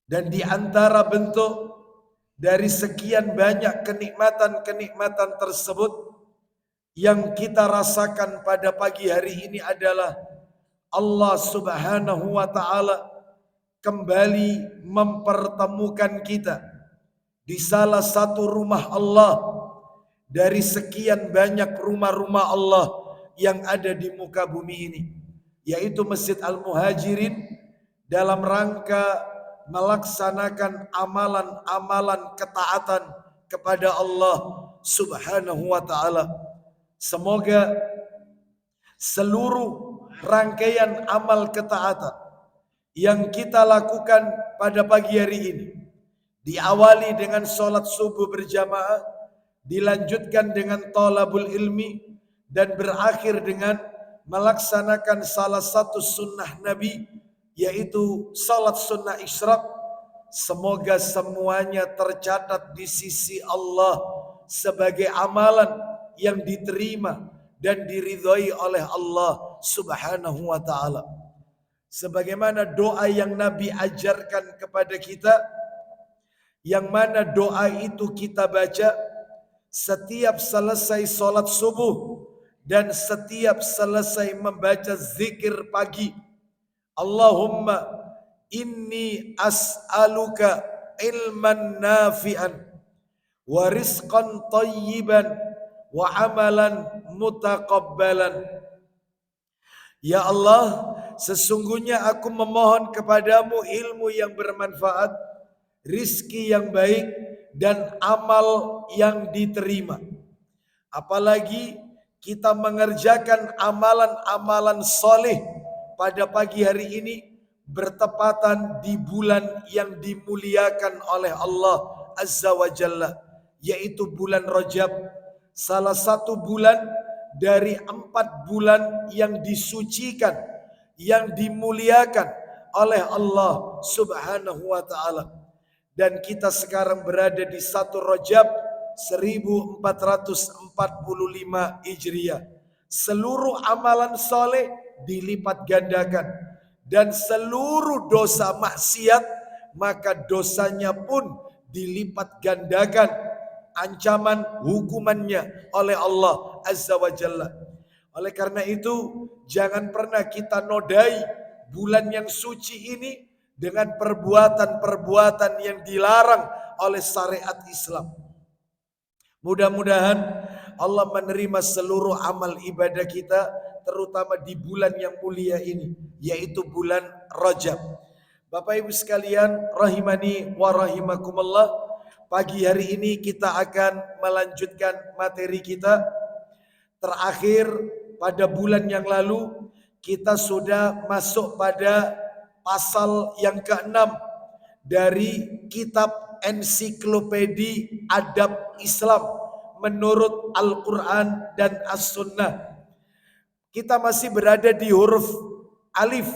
Dan di antara bentuk dari sekian banyak kenikmatan-kenikmatan tersebut yang kita rasakan pada pagi hari ini adalah Allah Subhanahu wa taala kembali mempertemukan kita di salah satu rumah Allah dari sekian banyak rumah-rumah Allah yang ada di muka bumi ini, yaitu Masjid Al-Muhajirin, dalam rangka melaksanakan amalan-amalan ketaatan kepada Allah Subhanahu wa taala. Semoga seluruh rangkaian amal ketaatan yang kita lakukan pada pagi hari ini diawali dengan sholat subuh berjamaah, dilanjutkan dengan thalabul ilmi, dan berakhir dengan melaksanakan salah satu sunnah Nabi, yaitu salat sunnah isyraq. Semoga semuanya tercatat di sisi Allah sebagai amalan yang diterima dan diridhai oleh Allah Subhanahu wa taala. Sebagaimana doa yang Nabi ajarkan kepada kita, yang mana doa itu kita baca setiap selesai sholat subuh dan setiap selesai membaca zikir pagi. Allahumma inni as'aluka ilman nafi'an wa rizqan tayyiban wa amalan mutaqabbalan. Ya Allah, sesungguhnya aku memohon kepadamu ilmu yang bermanfaat, rizki yang baik, dan amal yang diterima. Apalagi kita mengerjakan amalan-amalan soleh pada pagi hari ini bertepatan di bulan yang dimuliakan oleh Allah Azza wa Jalla, yaitu bulan Rajab, salah satu bulan dari 4 bulan yang disucikan, yang dimuliakan oleh Allah Subhanahu wa taala. Dan kita sekarang berada di 1 Rajab 1445 Hijriah. Seluruh amalan soleh dilipat gandakan, dan seluruh dosa maksiat maka dosanya pun dilipat gandakan ancaman hukumannya oleh Allah Azza wa Jalla. Oleh karena itu, jangan pernah kita nodai bulan yang suci ini dengan perbuatan-perbuatan yang dilarang oleh syariat Islam. Mudah-mudahan Allah menerima seluruh amal ibadah kita, terutama di bulan yang mulia ini, yaitu bulan Rajab. Bapak Ibu sekalian, rahimani wa rahimakumullah, pagi hari ini kita akan melanjutkan materi kita. Terakhir pada bulan yang lalu kita sudah masuk pada pasal yang ke-6 dari kitab Ensiklopedi Adab Islam menurut Al-Quran dan As-Sunnah. Kita masih berada di huruf alif,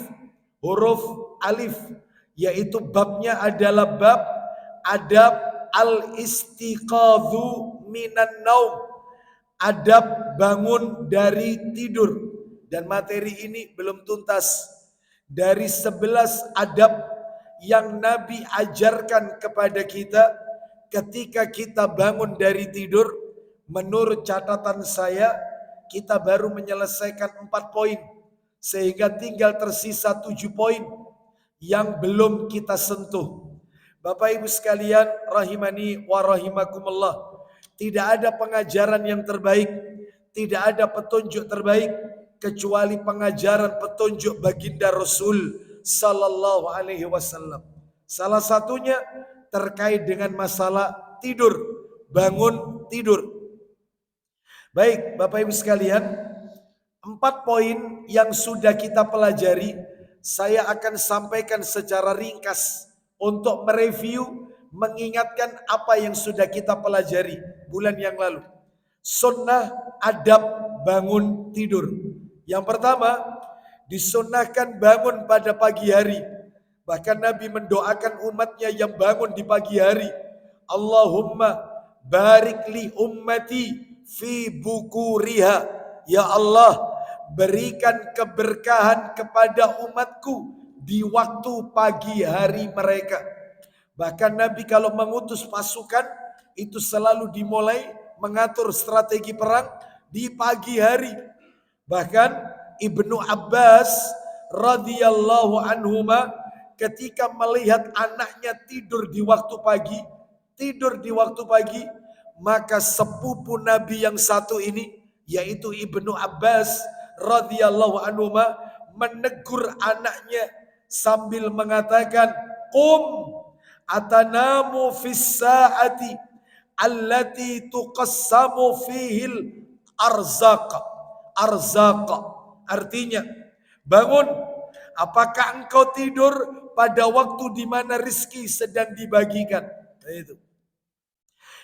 yaitu babnya adalah bab adab al-istiqadhu minan naum, adab bangun dari tidur. Dan materi ini belum tuntas. Dari 11 adab yang Nabi ajarkan kepada kita ketika kita bangun dari tidur, menurut catatan saya kita baru menyelesaikan 4 poin, sehingga tinggal tersisa 7 poin yang belum kita sentuh. Bapak Ibu sekalian, rahimani wa rahimakumullah, tidak ada pengajaran yang terbaik, tidak ada petunjuk terbaik kecuali pengajaran petunjuk baginda Rasul sallallahu alaihi wasallam. Salah satunya terkait dengan masalah tidur, bangun tidur. Baik, Bapak Ibu sekalian, 4 poin yang sudah kita pelajari, saya akan sampaikan secara ringkas untuk mereview, mengingatkan apa yang sudah kita pelajari bulan yang lalu. Sunnah adab bangun tidur. Yang pertama, disunnahkan bangun pada pagi hari. Bahkan Nabi mendoakan umatnya yang bangun di pagi hari, Allahumma barik li ummati fi bukuriha. Ya Allah, berikan keberkahan kepada umatku di waktu pagi hari mereka. Bahkan Nabi kalau mengutus pasukan itu selalu dimulai mengatur strategi perang di pagi hari. Bahkan Ibnu Abbas radhiyallahu anhuma ketika melihat anaknya tidur di waktu pagi, maka sepupu Nabi yang satu ini yaitu Ibnu Abbas radhiyallahu anhuma menegur anaknya sambil mengatakan, "Qum atanamu fis saati allati tuqassamu fihil arzaq." Artinya, bangun, apakah engkau tidur pada waktu di mana rizki sedang dibagikan? Nah, itu.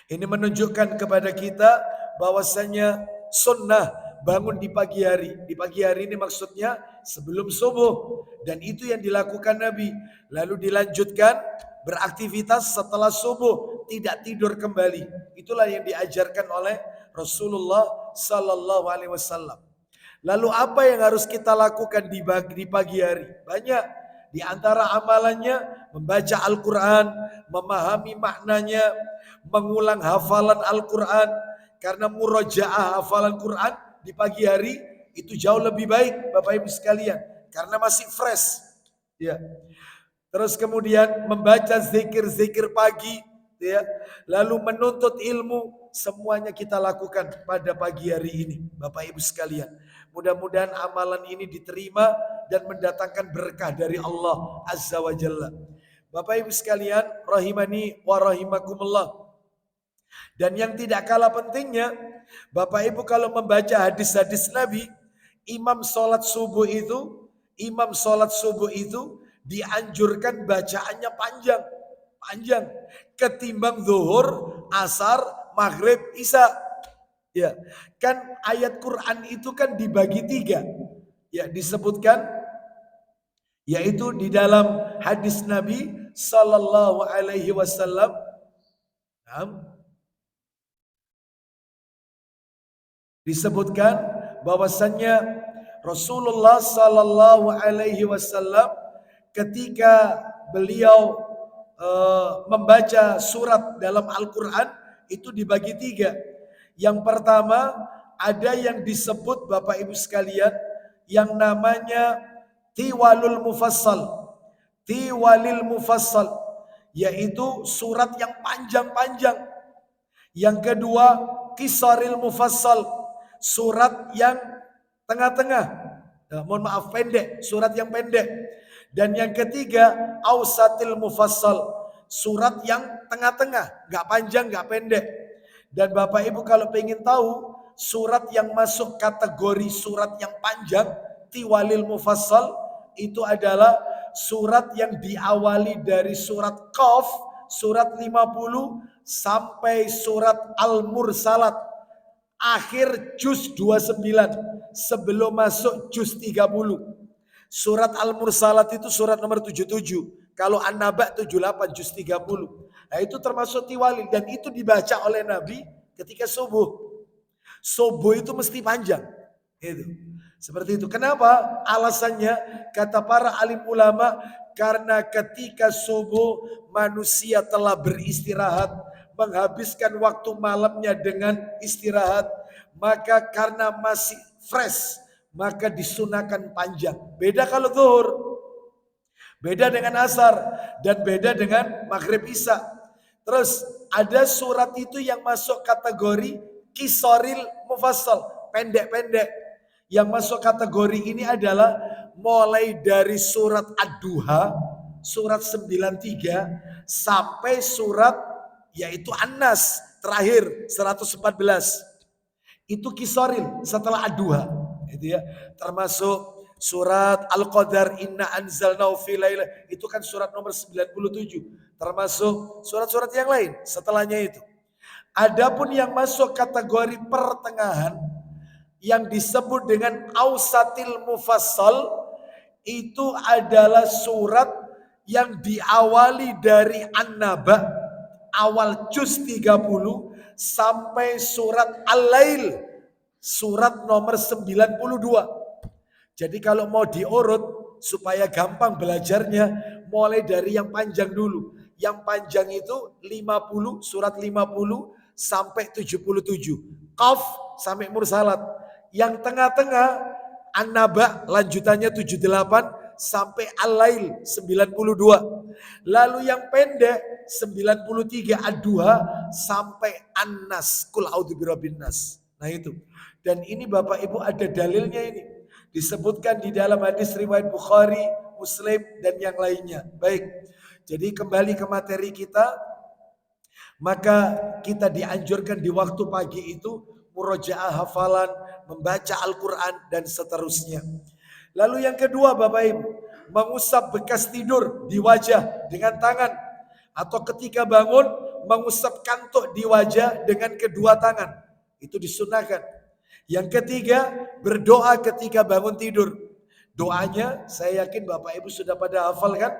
Ini menunjukkan kepada kita bahwasanya sunnah bangun di pagi hari. Di pagi hari ini maksudnya sebelum subuh. Dan itu yang dilakukan Nabi. Lalu dilanjutkan beraktivitas setelah subuh, tidak tidur kembali. Itulah yang diajarkan oleh Rasulullah Sallallahu Alaihi Wasallam. Lalu apa yang harus kita lakukan di pagi hari? Banyak. Di antara amalannya membaca Al-Quran, memahami maknanya, mengulang hafalan Al-Quran. Karena murojaah hafalan Quran di pagi hari itu jauh lebih baik Bapak Ibu sekalian. Karena masih fresh. Ya. Terus kemudian membaca zikir-zikir pagi. Ya. Lalu menuntut ilmu. Semuanya kita lakukan pada pagi hari ini Bapak Ibu sekalian. Mudah-mudahan amalan ini diterima dan mendatangkan berkah dari Allah Azza wa Jalla. Bapak Ibu sekalian, rahimani wa rahimakumullah. Dan yang tidak kalah pentingnya, Bapak Ibu kalau membaca hadis-hadis Nabi, imam sholat subuh itu dianjurkan bacaannya panjang ketimbang zuhur, asar, maghrib, isya. Ya, kan ayat Quran itu kan dibagi 3. Ya, disebutkan yaitu di dalam hadis Nabi sallallahu alaihi wasallam. Disebutkan bahwasannya Rasulullah sallallahu alaihi wasallam ketika beliau membaca surat dalam Al-Quran itu dibagi 3. Yang pertama, ada yang disebut Bapak Ibu sekalian yang namanya Tiwalil Mufassal, yaitu surat yang panjang-panjang. Yang kedua, Qisaril Mufassal, surat yang tengah-tengah. Pendek, surat yang pendek. Dan yang ketiga, Ausatil Mufassal, surat yang tengah-tengah, gak panjang, gak pendek. Dan Bapak Ibu kalau pengen tahu surat yang masuk kategori surat yang panjang, Tiwalil Mufassal, itu adalah surat yang diawali dari surat Qaf, surat 50 sampai surat Al-Mursalat, akhir juz 29 sebelum masuk juz 30. Surat Al-Mursalat itu surat nomor 77. Kalau An-Naba 78 juz 30. Nah, itu termasuk tiwalil dan itu dibaca oleh Nabi ketika subuh. Subuh itu mesti panjang. Itu. Seperti itu. Kenapa? Alasannya kata para alim ulama karena ketika subuh manusia telah beristirahat, menghabiskan waktu malamnya dengan istirahat, maka karena masih fresh, maka disunahkan panjang. Beda kalau zuhur, beda dengan asar, dan beda dengan maghrib isya. Terus ada surat itu yang masuk kategori Qisaril Mufassal, pendek-pendek. Yang masuk kategori ini adalah mulai dari surat Ad-Duha, surat 93, sampai surat yaitu An-Nas, terakhir 114. Itu Qisaril setelah Ad-Duha. Itu ya, termasuk surat Al-Qadar, Inna Anzalnahu fi Lailah, itu kan surat nomor 97. Termasuk surat-surat yang lain setelahnya itu. Adapun yang masuk kategori pertengahan yang disebut dengan Ausatil Mufassal, itu adalah surat yang diawali dari An-Naba awal juz 30 sampai surat Al-Lail surat nomor 92. Jadi kalau mau diurut supaya gampang belajarnya, mulai dari yang panjang dulu. Yang panjang itu 50, surat 50 sampai 77. Qaf sampai Mursalat. Yang tengah-tengah An-Naba lanjutannya 78 sampai Al-Lail 92. Lalu yang pendek 93 Ad-Duha sampai An-Nas. Qul a'udzu birabbin nas. Nah itu. Dan ini Bapak Ibu ada dalilnya ini. Disebutkan di dalam hadis riwayat Bukhari, Muslim dan yang lainnya. Baik. Jadi kembali ke materi kita. Maka kita dianjurkan di waktu pagi itu murojaah hafalan, membaca Al-Quran dan seterusnya. Lalu yang kedua Bapak Ibu, mengusap bekas tidur di wajah dengan tangan. Atau ketika bangun, mengusap kantuk di wajah dengan kedua tangan. Itu disunahkan. Yang ketiga, berdoa ketika bangun tidur. Doanya saya yakin Bapak Ibu sudah pada hafal kan?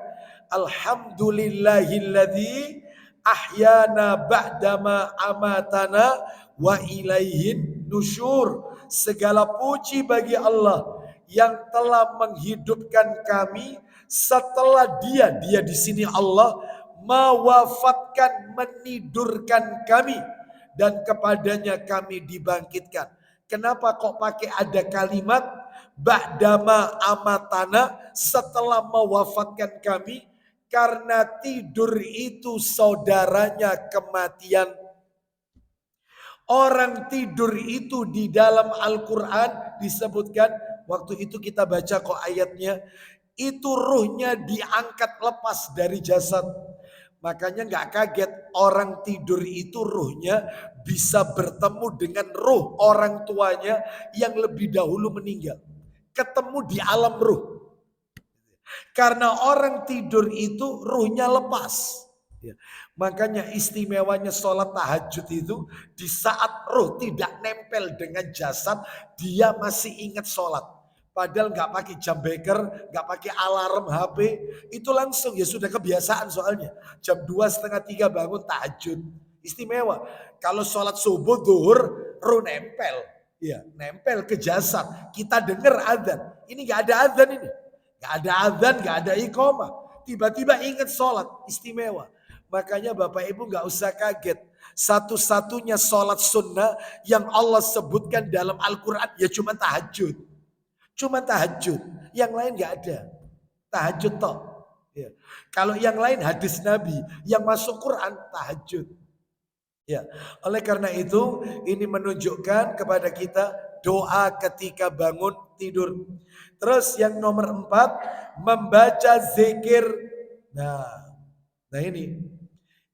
Alhamdulillahilladzi ahyana ba'dama amatana wa ilaihin nusyur. Segala puji bagi Allah yang telah menghidupkan kami setelah dia di sini Allah mewafatkan, menidurkan kami dan kepadanya kami dibangkitkan. Kenapa kok pakai ada kalimat ba'dama amatana, setelah mewafatkan kami? Karena tidur itu saudaranya kematian. Orang tidur itu di dalam Al-Quran disebutkan, waktu itu kita baca kok ayatnya, itu ruhnya diangkat lepas dari jasad. Makanya gak kaget orang tidur itu ruhnya bisa bertemu dengan ruh orang tuanya yang lebih dahulu meninggal. Ketemu di alam ruh. Karena orang tidur itu ruhnya lepas. Ya. Makanya istimewanya sholat tahajud itu di saat ruh tidak nempel dengan jasad, dia masih ingat sholat. Padahal nggak pakai jam beker, nggak pakai alarm HP, itu langsung ya sudah kebiasaan soalnya. Jam 2:30 bangun tahajud, istimewa. Kalau sholat subuh, duhur, ruh nempel, ya nempel ke jasad. Kita dengar adzan, ini nggak ada adzan ini. Gak ada adzan, gak ada iqamah. Tiba-tiba ingat sholat, istimewa. Makanya Bapak Ibu gak usah kaget. Satu-satunya sholat sunnah yang Allah sebutkan dalam Al-Quran ya cuma tahajud. Cuma tahajud. Yang lain gak ada. Tahajud toh. Ya. Kalau yang lain hadis Nabi, yang masuk Quran tahajud. Ya. Oleh karena itu ini menunjukkan kepada kita doa ketika bangun tidur. Terus yang nomor 4, membaca zikir. Nah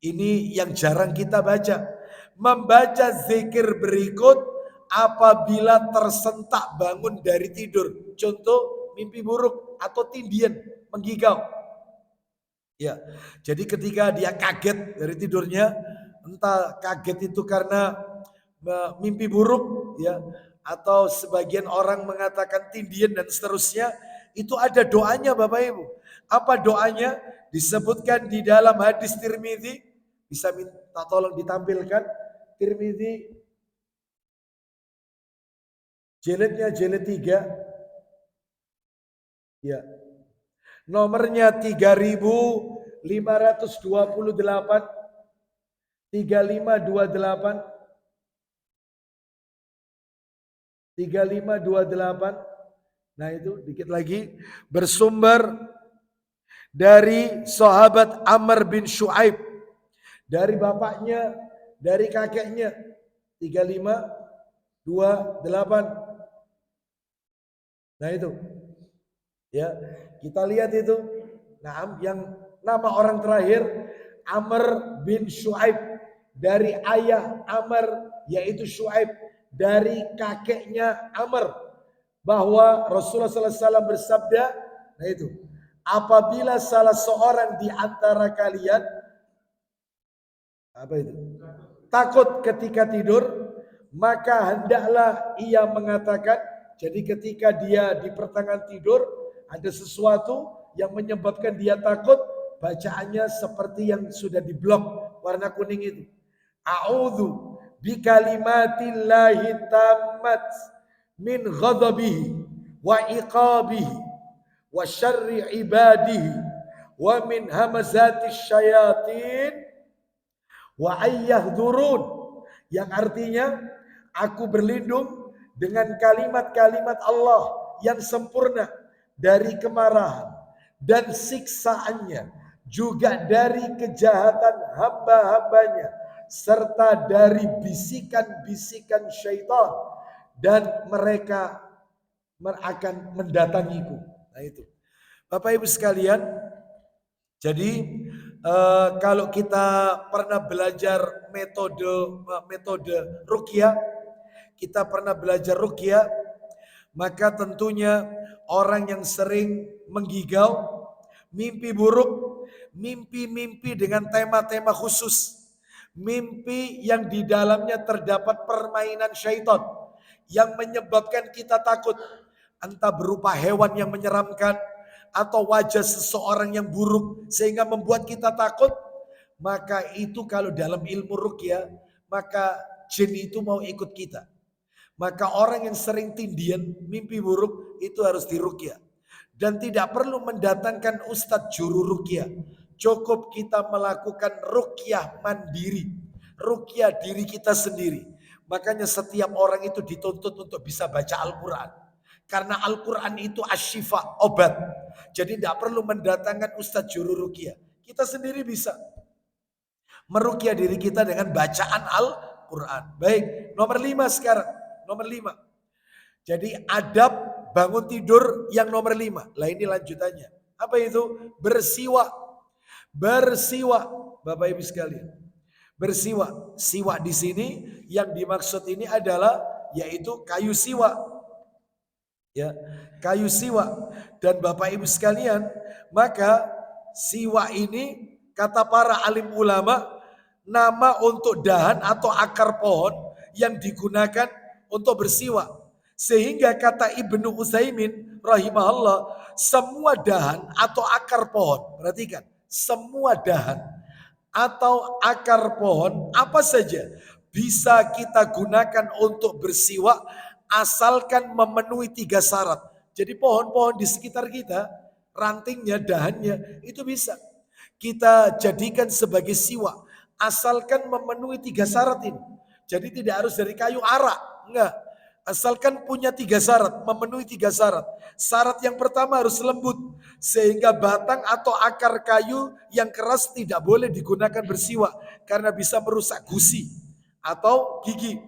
ini yang jarang kita baca. Membaca zikir berikut apabila tersentak bangun dari tidur. Contoh mimpi buruk atau tindian, menggigau. Ya, jadi ketika dia kaget dari tidurnya, entah kaget itu karena mimpi buruk, ya, atau sebagian orang mengatakan tindian dan seterusnya, itu ada doanya Bapak Ibu. Apa doanya? Disebutkan di dalam hadis Tirmidzi, bisa minta tolong ditampilkan. Tirmidzi jilidnya jilid 3. Ya. Nomornya 3528 3528 3528. Nah itu dikit lagi. Bersumber dari sahabat Amr bin Shu'aib. Dari bapaknya, dari kakeknya. 3528. Nah itu. Ya, kita lihat itu. Nah, yang nama orang terakhir Amr bin Shu'aib. Dari ayah Amr yaitu Shu'aib. Dari kakeknya Amr, bahwa Rasulullah SAW bersabda, nah itu, apabila salah seorang di antara kalian takut ketika tidur, maka hendaklah ia mengatakan. Jadi ketika dia di pertengahan tidur ada sesuatu yang menyebabkan dia takut, bacaannya seperti yang sudah diblok warna kuning itu. A'udzu bikalimatillahi tammat min ghadabihi wa iqabihi wa syarri ibadihi wa min hamazatis syayatin wa ayyahdurun, yang artinya aku berlindung dengan kalimat-kalimat Allah yang sempurna dari kemarahan dan siksaannya, juga dari kejahatan hamba-hambanya, serta dari bisikan-bisikan syaitan, dan mereka akan mendatangiku. Nah itu, Bapak Ibu sekalian, jadi kalau kita pernah belajar metode ruqyah, kita pernah belajar ruqyah, maka tentunya orang yang sering menggigau, mimpi buruk, mimpi-mimpi dengan tema-tema khusus, mimpi yang di dalamnya terdapat permainan syaitan yang menyebabkan kita takut, entah berupa hewan yang menyeramkan atau wajah seseorang yang buruk sehingga membuat kita takut, maka itu kalau dalam ilmu ruqyah, maka jin itu mau ikut kita. Maka orang yang sering tindian, mimpi buruk, itu harus diruqyah. Dan tidak perlu mendatangkan ustadz juru ruqyah. Cukup kita melakukan ruqyah mandiri, ruqyah diri kita sendiri. Makanya setiap orang itu dituntut untuk bisa baca Al-Quran. Karena Al-Quran itu asyifa, obat. Jadi tidak perlu mendatangkan ustadz juru ruqyah. Kita sendiri bisa meruqyah diri kita dengan bacaan Al-Quran. Baik, nomor 5 sekarang. Nomor 5. Jadi adab bangun tidur yang nomor 5. Lah ini lanjutannya. Apa itu? Bersiwak. Bersiwak, Bapak Ibu sekalian. Bersiwak. Siwak di sini yang dimaksud ini adalah yaitu kayu siwak. Ya, kayu siwak. Dan Bapak Ibu sekalian, maka siwak ini kata para alim ulama nama untuk dahan atau akar pohon yang digunakan untuk bersiwak. Sehingga kata Ibnu Utsaimin rahimahullah, semua dahan atau akar pohon, perhatikan, semua dahan atau akar pohon apa saja bisa kita gunakan untuk bersiwak asalkan memenuhi 3 syarat. Jadi pohon-pohon di sekitar kita, rantingnya, dahannya, itu bisa kita jadikan sebagai siwak asalkan memenuhi 3 syarat ini. Jadi tidak harus dari kayu ara, enggak. Asalkan punya 3 syarat, memenuhi 3 syarat. Syarat yang pertama harus lembut, sehingga batang atau akar kayu yang keras tidak boleh digunakan bersiwak karena bisa merusak gusi atau gigi.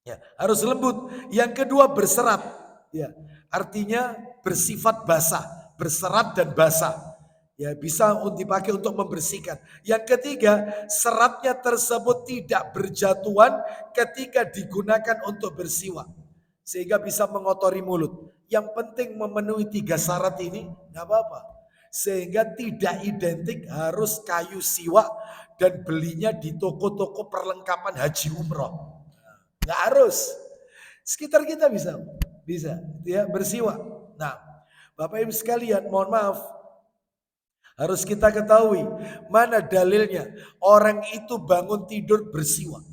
Ya, harus lembut. Yang kedua berserat. Ya, artinya bersifat basah, berserat dan basah. Ya, bisa dipakai untuk membersihkan. Yang ketiga, seratnya tersebut tidak berjatuhan ketika digunakan untuk bersiwak, sehingga bisa mengotori mulut. Yang penting memenuhi 3 syarat ini, nggak apa-apa. Sehingga tidak identik harus kayu siwak dan belinya di toko-toko perlengkapan haji umroh. Nggak harus. Sekitar kita bisa ya bersiwak. Nah, Bapak Ibu sekalian, mohon maaf, harus kita ketahui mana dalilnya orang itu bangun tidur bersiwak.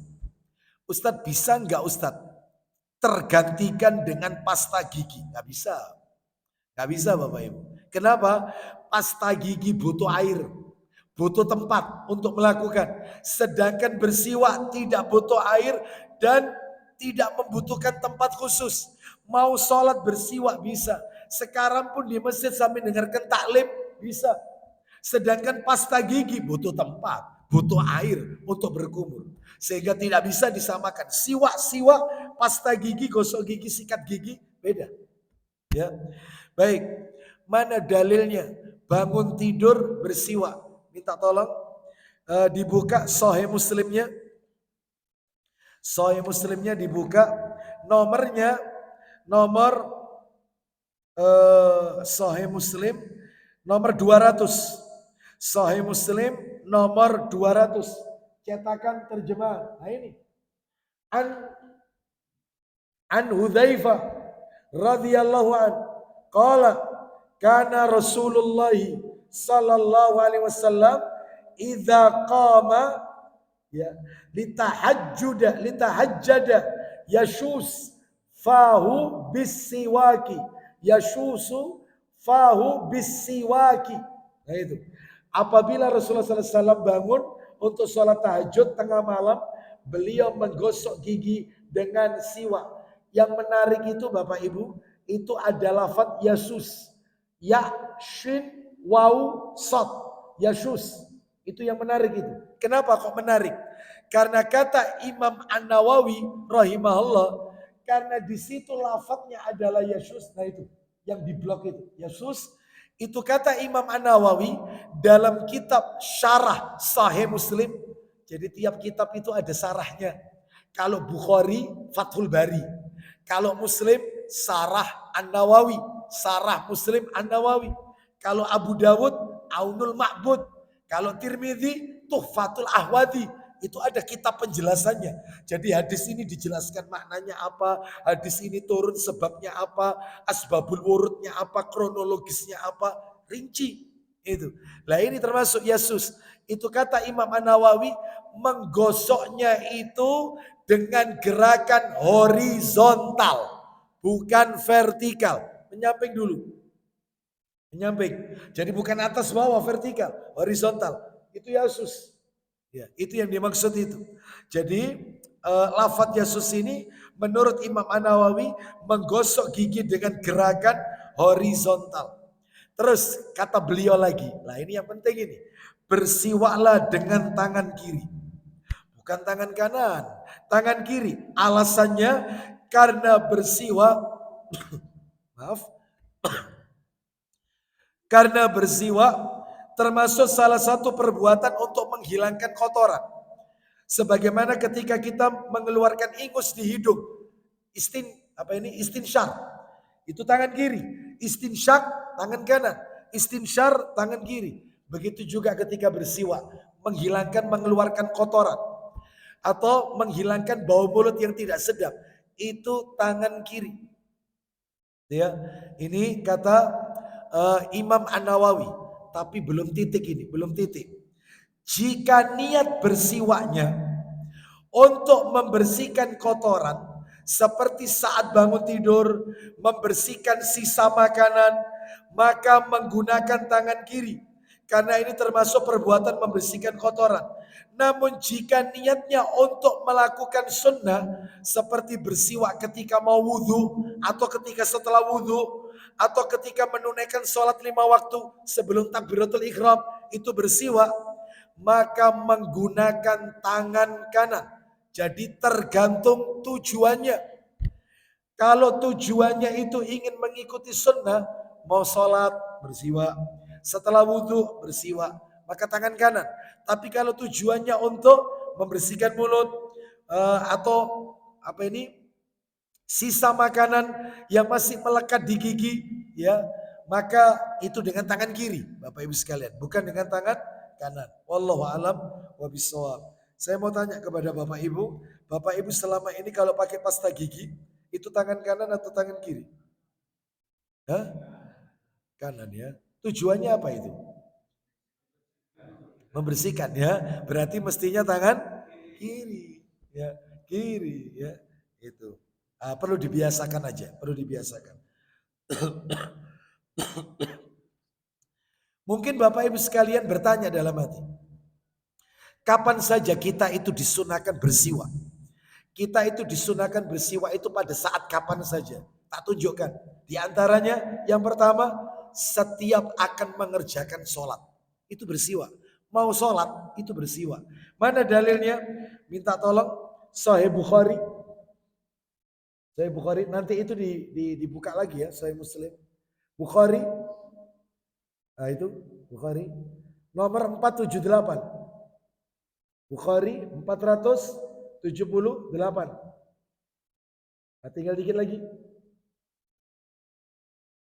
Ustadz, bisa nggak Ustadz tergantikan dengan pasta gigi? Nggak bisa. Nggak bisa Bapak Ibu. Kenapa? Pasta gigi butuh air, butuh tempat untuk melakukan. Sedangkan bersiwak tidak butuh air dan tidak membutuhkan tempat khusus. Mau sholat bersiwak bisa. Sekarang pun di masjid sambil dengarkan taklim bisa. Sedangkan pasta gigi butuh tempat, butuh air untuk berkumur. Sehingga tidak bisa disamakan. Siwak, pasta gigi, gosok gigi, sikat gigi, beda. Ya, baik. Mana dalilnya? Bangun tidur bersiwak. Minta tolong dibuka Sahih Muslimnya. Sahih Muslimnya dibuka. Nomornya nomor Sahih Muslim nomor 200. Sahih Muslim nomor 200. Cetakan terjemahan. Nah ini. An Hudzaifah radhiyallahu an qala kana Rasulullah sallallahu alaihi wasallam idza qama ya litahajjada yashus fahu bisiwaki, yashusu fahu bisiwaki. Nah itu, Apabila Rasulullah SAW bangun untuk sholat tahajud tengah malam, beliau menggosok gigi dengan siwak. Yang menarik itu Bapak Ibu, itu ada lafaz yasus. Ya, shin, waw, sod. Yasus. Itu yang menarik itu. Kenapa kok menarik? Karena kata Imam An-Nawawi rahimahullah, karena di situ lafaznya adalah yasus. Nah itu, yang di blok itu. Yasus. Itu kata Imam An-Nawawi dalam kitab syarah Sahih Muslim. Jadi tiap kitab itu ada syarahnya. Kalau Bukhari, Fathul Bari. Kalau Muslim, Syarah An-Nawawi. Syarah Muslim An-Nawawi. Kalau Abu Dawud, Aunul Ma'bud. Kalau Tirmidzi, Tuhfatul Ahwadi. Itu ada kitab penjelasannya. Jadi hadis ini dijelaskan maknanya apa, hadis ini turun sebabnya apa, asbabul wurudnya apa, kronologisnya apa, rinci. Itu. Lah ini termasuk yasus. Itu kata Imam An-Nawawi, menggosoknya itu dengan gerakan horizontal, bukan vertikal. Menyamping dulu. Menyamping. Jadi bukan atas bawah vertikal, horizontal. Itu yasus. Ya, itu yang dimaksud itu. Jadi lafaz yasus ini menurut Imam An-Nawawi menggosok gigi dengan gerakan horizontal. Terus kata beliau lagi, lah ini yang penting ini. Bersiwaklah dengan tangan kiri. Bukan tangan kanan, tangan kiri. Alasannya karena bersiwak maaf. Karena bersiwak termasuk salah satu perbuatan untuk menghilangkan kotoran. Sebagaimana ketika kita mengeluarkan ingus di hidung, istinsyar, itu tangan kiri, istinsyak tangan kanan, istinsyar tangan kiri. Begitu juga ketika bersiwak, mengeluarkan kotoran atau menghilangkan bau mulut yang tidak sedap, itu tangan kiri. Ya, ini kata Imam An-Nawawi. Tapi belum titik ini, belum titik. Jika niat bersiwaknya untuk membersihkan kotoran, seperti saat bangun tidur, membersihkan sisa makanan, maka menggunakan tangan kiri. Karena ini termasuk perbuatan membersihkan kotoran. Namun jika niatnya untuk melakukan sunnah, seperti bersiwak ketika mau wudhu, atau ketika setelah wudhu, atau ketika menunaikan sholat 5 waktu sebelum takbiratul ihram itu bersiwak, maka menggunakan tangan kanan. Jadi tergantung tujuannya. Kalau tujuannya itu ingin mengikuti sunnah, mau sholat bersiwak, setelah wudhu bersiwak, maka tangan kanan. Tapi kalau tujuannya untuk membersihkan mulut atau sisa makanan yang masih melekat di gigi, ya, maka itu dengan tangan kiri, Bapak Ibu sekalian, bukan dengan tangan kanan. Wallahu a'lam wabishawab. Saya mau tanya kepada Bapak Ibu selama ini kalau pakai pasta gigi, itu tangan kanan atau tangan kiri? Hah? Kanan ya. Tujuannya apa itu? Membersihkan ya. Berarti mestinya tangan kiri, ya, kiri ya. Itu. Perlu dibiasakan aja, perlu dibiasakan. Mungkin Bapak Ibu sekalian bertanya dalam hati, kapan saja kita itu disunahkan bersiwak? Kita itu disunahkan bersiwak itu pada saat kapan saja? Tak tunjukkan. Di antaranya yang pertama, setiap akan mengerjakan sholat. Itu bersiwak. Mau sholat, itu bersiwak. Mana dalilnya? Minta tolong Sahih Bukhari. Sahih Bukhari, nanti itu dibuka lagi ya, Sahih Muslim. Bukhari, nah itu Bukhari, nomor 478. Bukhari 478. Nah, tinggal dikit lagi.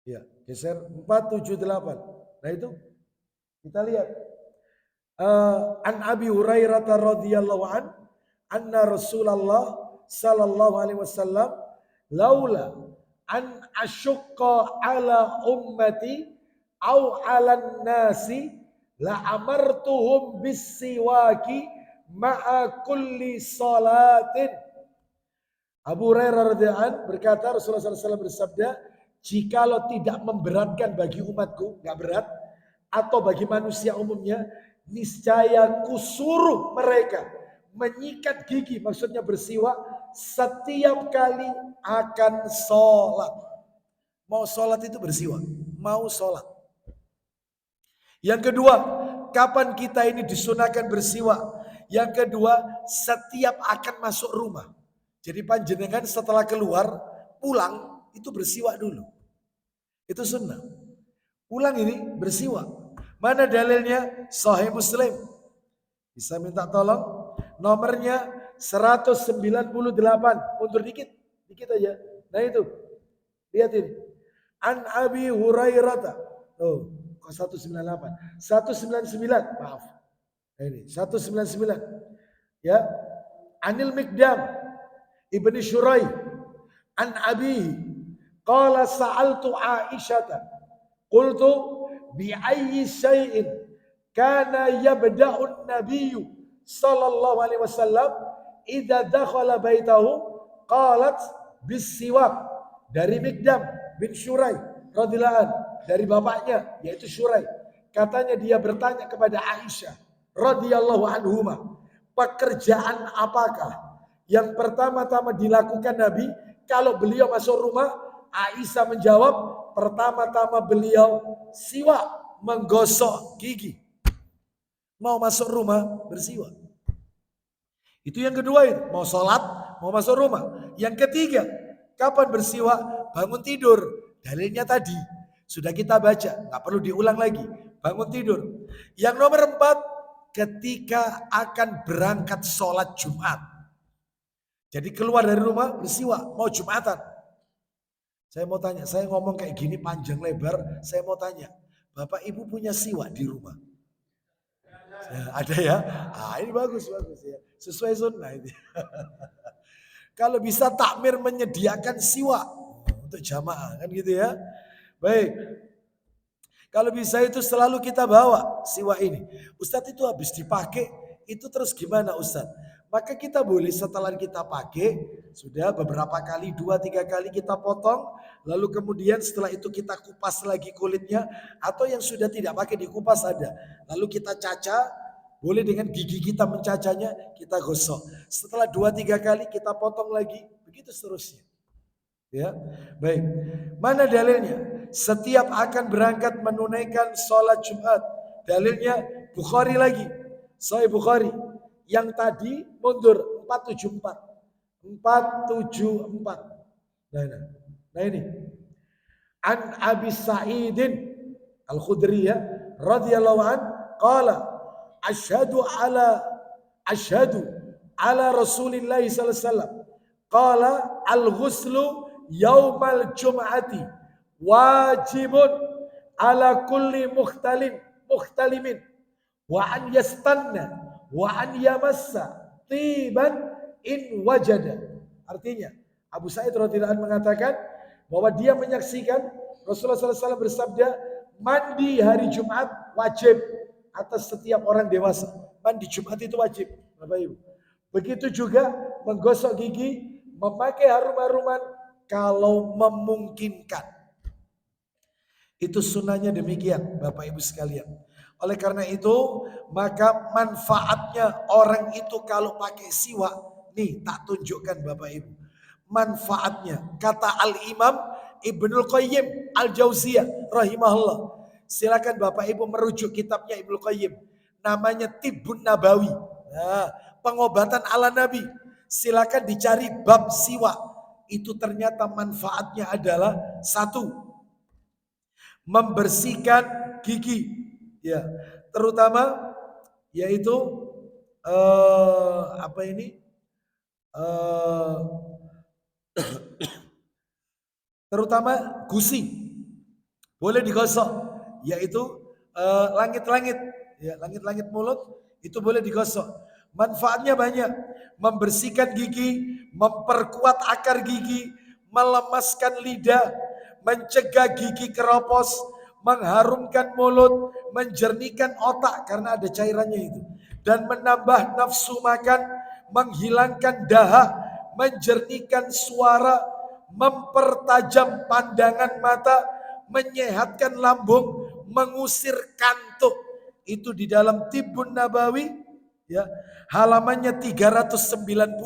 Ya, geser 478. Nah itu, kita lihat. An Abi Hurairah radhiyallahu anna Rasulullah sallallahu alaihi wasallam laula an asyqa ala ummati au ala nasi la amartuhum bisiwaki ma'a kulli salatin. Abu Hurairah radhiyallahu anhu berkata, Rasulullah SAW bersabda, jikalau tidak memberatkan bagi umatku, nggak berat, atau bagi manusia umumnya, niscaya kusuruh mereka menyikat gigi, maksudnya bersiwak setiap kali akan sholat. Mau sholat itu bersiwak, mau sholat. Yang kedua, kapan kita ini disunahkan bersiwak? Yang kedua, setiap akan masuk rumah. Jadi panjenengan setelah keluar, pulang, itu bersiwak dulu. Itu sunnah. Pulang ini bersiwak. Mana dalilnya? Sahih Muslim. Bisa minta tolong? Nomornya 198. Mundur dikit. Dikit aja. Nah itu. Lihat ini. An Abi Hurairah. Oh, kok 198? 199. Maaf. Nah ini 199. Ya. Anil Mikdam Ibni Syurai. An Abi. Qala sa'altu Aisyata. Qultu bi ayyi syai'in kana yabda'u an-nabiyyu sallallahu alaihi wasallam idza dakhala baitahu qalat bis-siwak. Dari Mikdam bin Syurai radhiyallahu anhu, dari bapaknya yaitu Syurai. Katanya dia bertanya kepada Aisyah radhiyallahu anhuma, pekerjaan apakah yang pertama-tama dilakukan Nabi kalau beliau masuk rumah? Aisyah menjawab, pertama-tama beliau siwak, menggosok gigi. Mau masuk rumah bersiwak. Itu yang kedua itu, mau sholat, mau masuk rumah. Yang ketiga, kapan bersiwak? Bangun tidur. Dalilnya tadi sudah kita baca, nggak perlu diulang lagi. Bangun tidur. Yang nomor 4, ketika akan berangkat sholat Jumat. Jadi keluar dari rumah bersiwak, mau Jumatan. Saya mau tanya, saya ngomong kayak gini panjang lebar, saya mau tanya, Bapak Ibu punya siwak di rumah? Ya, ada ya? Ah, ini bagus ya. Sesuai sunnah ini. Kalau bisa takmir menyediakan siwak untuk jamaah, kan gitu ya. Baik. Kalau bisa itu selalu kita bawa siwak ini. Ustadz itu habis dipakai, itu terus gimana Ustadz? Maka kita boleh setelah kita pakai, sudah beberapa kali, 2-3 kali kita potong, lalu kemudian setelah itu kita kupas lagi kulitnya, atau yang sudah tidak pakai dikupas ada. Lalu kita caca, boleh dengan gigi kita mencacanya, kita gosok. Setelah 2-3 kali kita potong lagi, begitu seterusnya. Ya, baik. Mana dalilnya? Setiap akan berangkat menunaikan sholat Jumat. Dalilnya Bukhari lagi, Sahih Bukhari. Yang tadi mundur 474. 474. Nah ini. An Abi Sa'idin Al-Khudri radhiyallahu an qala asyhadu ala Rasulillah sallallahu alaihi wasallam qala al-ghuslu yaumal jum'ati wajibun ala kulli mukhtalimin wa an yastanna wa an yamassa tiban in wajada. Artinya Abu Sa'id radhiyallahu anhu mengatakan bahwa dia menyaksikan Rasulullah SAW bersabda, mandi hari Jumat wajib atas setiap orang dewasa. Mandi Jumat itu wajib, Bapak Ibu. Begitu juga menggosok gigi, memakai harum-haruman kalau memungkinkan. Itu sunnahnya demikian, Bapak Ibu sekalian. Oleh karena itu, maka manfaatnya orang itu kalau pakai siwak, nih tak tunjukkan Bapak Ibu. Manfaatnya, kata Al-Imam Ibnul Qayyim Al-Jauziyah rahimahullah. Silakan Bapak Ibu merujuk kitabnya Ibnul Qayyim. Namanya Tibbun Nabawi. Nah, pengobatan ala Nabi. Silakan dicari bab siwak. Itu ternyata manfaatnya adalah 1, membersihkan gigi. Ya, terutama yaitu terutama gusi boleh digosok, yaitu langit-langit, ya langit-langit mulut itu boleh digosok. Manfaatnya banyak, membersihkan gigi, memperkuat akar gigi, melemaskan lidah, mencegah gigi keropos, mengharumkan mulut, menjernihkan otak karena ada cairannya itu, dan menambah nafsu makan, menghilangkan dahak, menjernihkan suara, mempertajam pandangan mata, menyehatkan lambung, mengusir kantuk. Itu di dalam Tibbun Nabawi ya, halamannya 392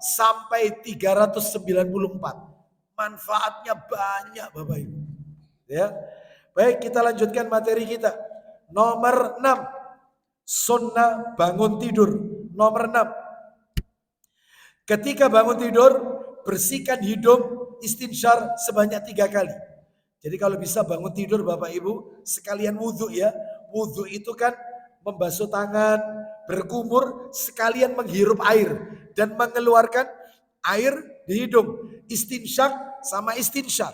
sampai 394. Manfaatnya banyak Bapak Ibu. Ya. Baik, kita lanjutkan materi kita. Nomor 6. Sunnah bangun tidur. Nomor 6. Ketika bangun tidur, bersihkan hidung istinsyar sebanyak 3 kali. Jadi kalau bisa bangun tidur Bapak Ibu, sekalian wudhu ya. Wudhu itu kan membasuh tangan, berkumur, sekalian menghirup air. Dan mengeluarkan air di hidung. Istinsyak sama istinsyar.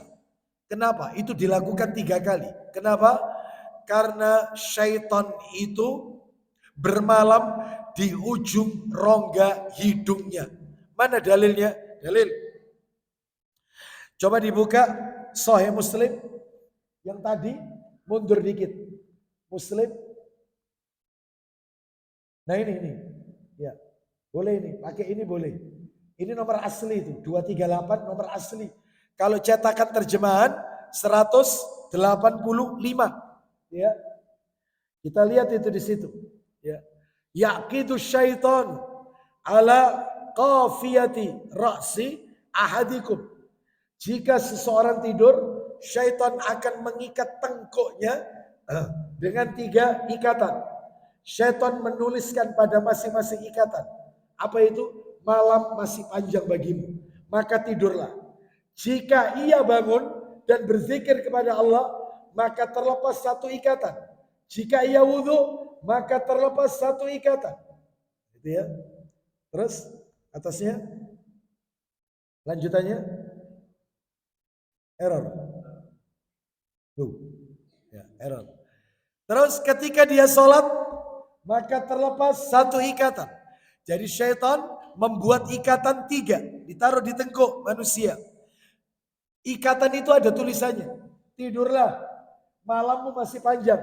Kenapa? Itu dilakukan 3 kali. Kenapa? Karena syaitan itu bermalam di ujung rongga hidungnya. Mana dalilnya? Dalil. Coba dibuka Sahih Muslim. Yang tadi mundur dikit. Muslim. Nah ini. Ya. Boleh ini. Pakai ini boleh. Ini nomor asli itu. 238 nomor asli. Kalau cetakan terjemahan 185. Ya. Kita lihat itu di situ. Ya. Yaqidu syaitan ala qafiyati ra'si ahadikum. Jika seseorang tidur, syaitan akan mengikat tengkuknya dengan 3 ikatan. Syaitan menuliskan pada masing-masing ikatan. Apa itu? Malam masih panjang bagimu. Maka tidurlah. Jika ia bangun dan berzikir kepada Allah, maka terlepas 1 ikatan. Jika ia wudhu, maka terlepas 1 ikatan. Gitu ya. Terus atasnya, lanjutannya, error. Tuh, ya, error. Terus ketika dia sholat, maka terlepas 1 ikatan. Jadi syaitan membuat ikatan 3, ditaruh di tengkuk manusia. Ikatan itu ada tulisannya. Tidurlah, malammu masih panjang.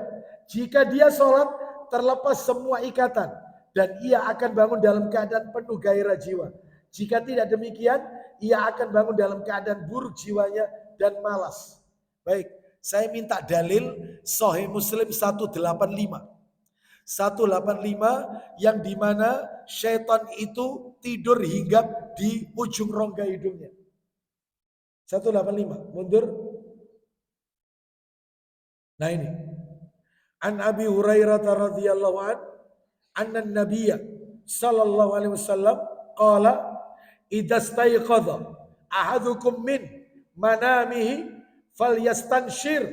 Jika dia sholat, terlepas semua ikatan. Dan ia akan bangun dalam keadaan penuh gairah jiwa. Jika tidak demikian, ia akan bangun dalam keadaan buruk jiwanya dan malas. Baik, saya minta dalil Sahih Muslim 185. 185 yang dimana syaitan itu tidur hinggap di ujung rongga hidungnya. 185, mundur. Nah ini. An Abi Hurairah radhiyallahu an, anna an-nabiyya sallallahu alaihi wasallam qala idza stayqadha ahadukum min manamihi falyastansir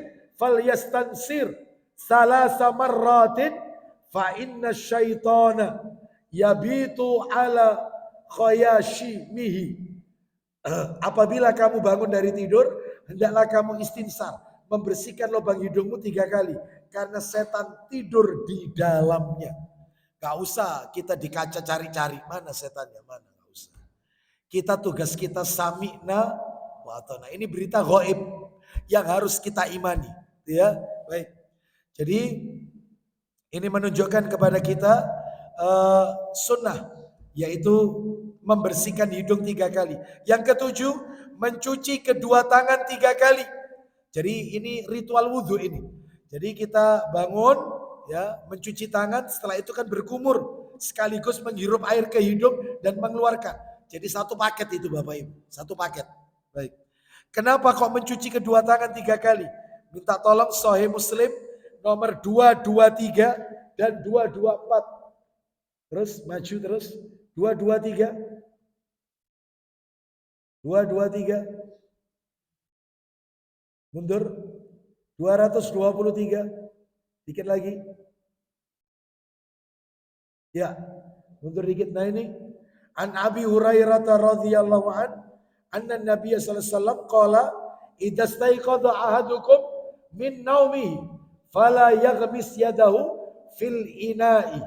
salasa marratin fa inna syaitana yabitu ala khayashimihi. Apabila kamu bangun dari tidur, hendaklah kamu istinsar, membersihkan lubang hidungmu 3 kali, karena setan tidur di dalamnya. Gak usah kita di kaca cari-cari mana setannya, mana, gak usah. Kita tugas kita sami'na wa ata'na. Ini berita ghaib yang harus kita imani, ya. Baik. Jadi ini menunjukkan kepada kita sunnah, yaitu membersihkan hidung 3 kali. Yang ke-7, mencuci kedua tangan 3 kali. Jadi ini ritual wudhu ini. Jadi kita bangun, ya, mencuci tangan, setelah itu kan berkumur, sekaligus menghirup air ke hidung dan mengeluarkan. Jadi 1 paket itu Bapak Ibu, 1 paket. Baik. Kenapa kok mencuci kedua tangan 3 kali? Minta tolong Sahih Muslim nomor 223 dan 224. Terus maju terus. 223. 223. Mundur. 223. Dikit lagi. Ya, mundur dikit. Nah ini. An Abi Hurairah radhiyallahu an, anna Nabiy sallallahu alaihi wasallam qala idza staiqadha ahadukum min naumihi fala yaghmis yadahu fil ina'i.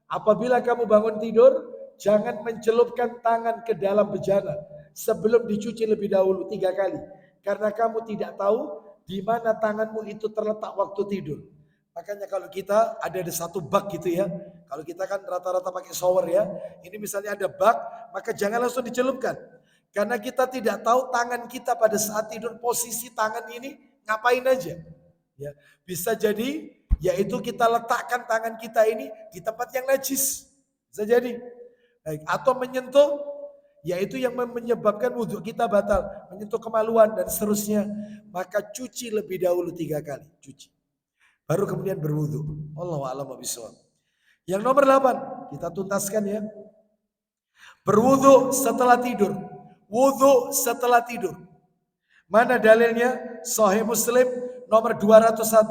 Apabila kamu bangun tidur, jangan mencelupkan tangan ke dalam bejana sebelum dicuci lebih dahulu 3 kali, karena kamu tidak tahu di mana tanganmu itu terletak waktu tidur. Makanya kalau kita ada 1 bak gitu ya, kalau kita kan rata-rata pakai shower ya, ini misalnya ada bak, maka jangan langsung dicelupkan, karena kita tidak tahu tangan kita pada saat tidur posisi tangan ini ngapain aja. Ya, bisa jadi yaitu kita letakkan tangan kita ini di tempat yang najis. Bisa jadi. Baik, atau menyentuh yaitu yang menyebabkan wudhu kita batal, menyentuh kemaluan dan seterusnya, maka cuci lebih dahulu 3 kali, cuci. Baru kemudian berwudhu. Wallahu a'lam bishawab. Yang nomor 8, kita tuntaskan ya. Berwudhu setelah tidur. Wudhu setelah tidur. Mana dalilnya? Sahih Muslim nomor 201.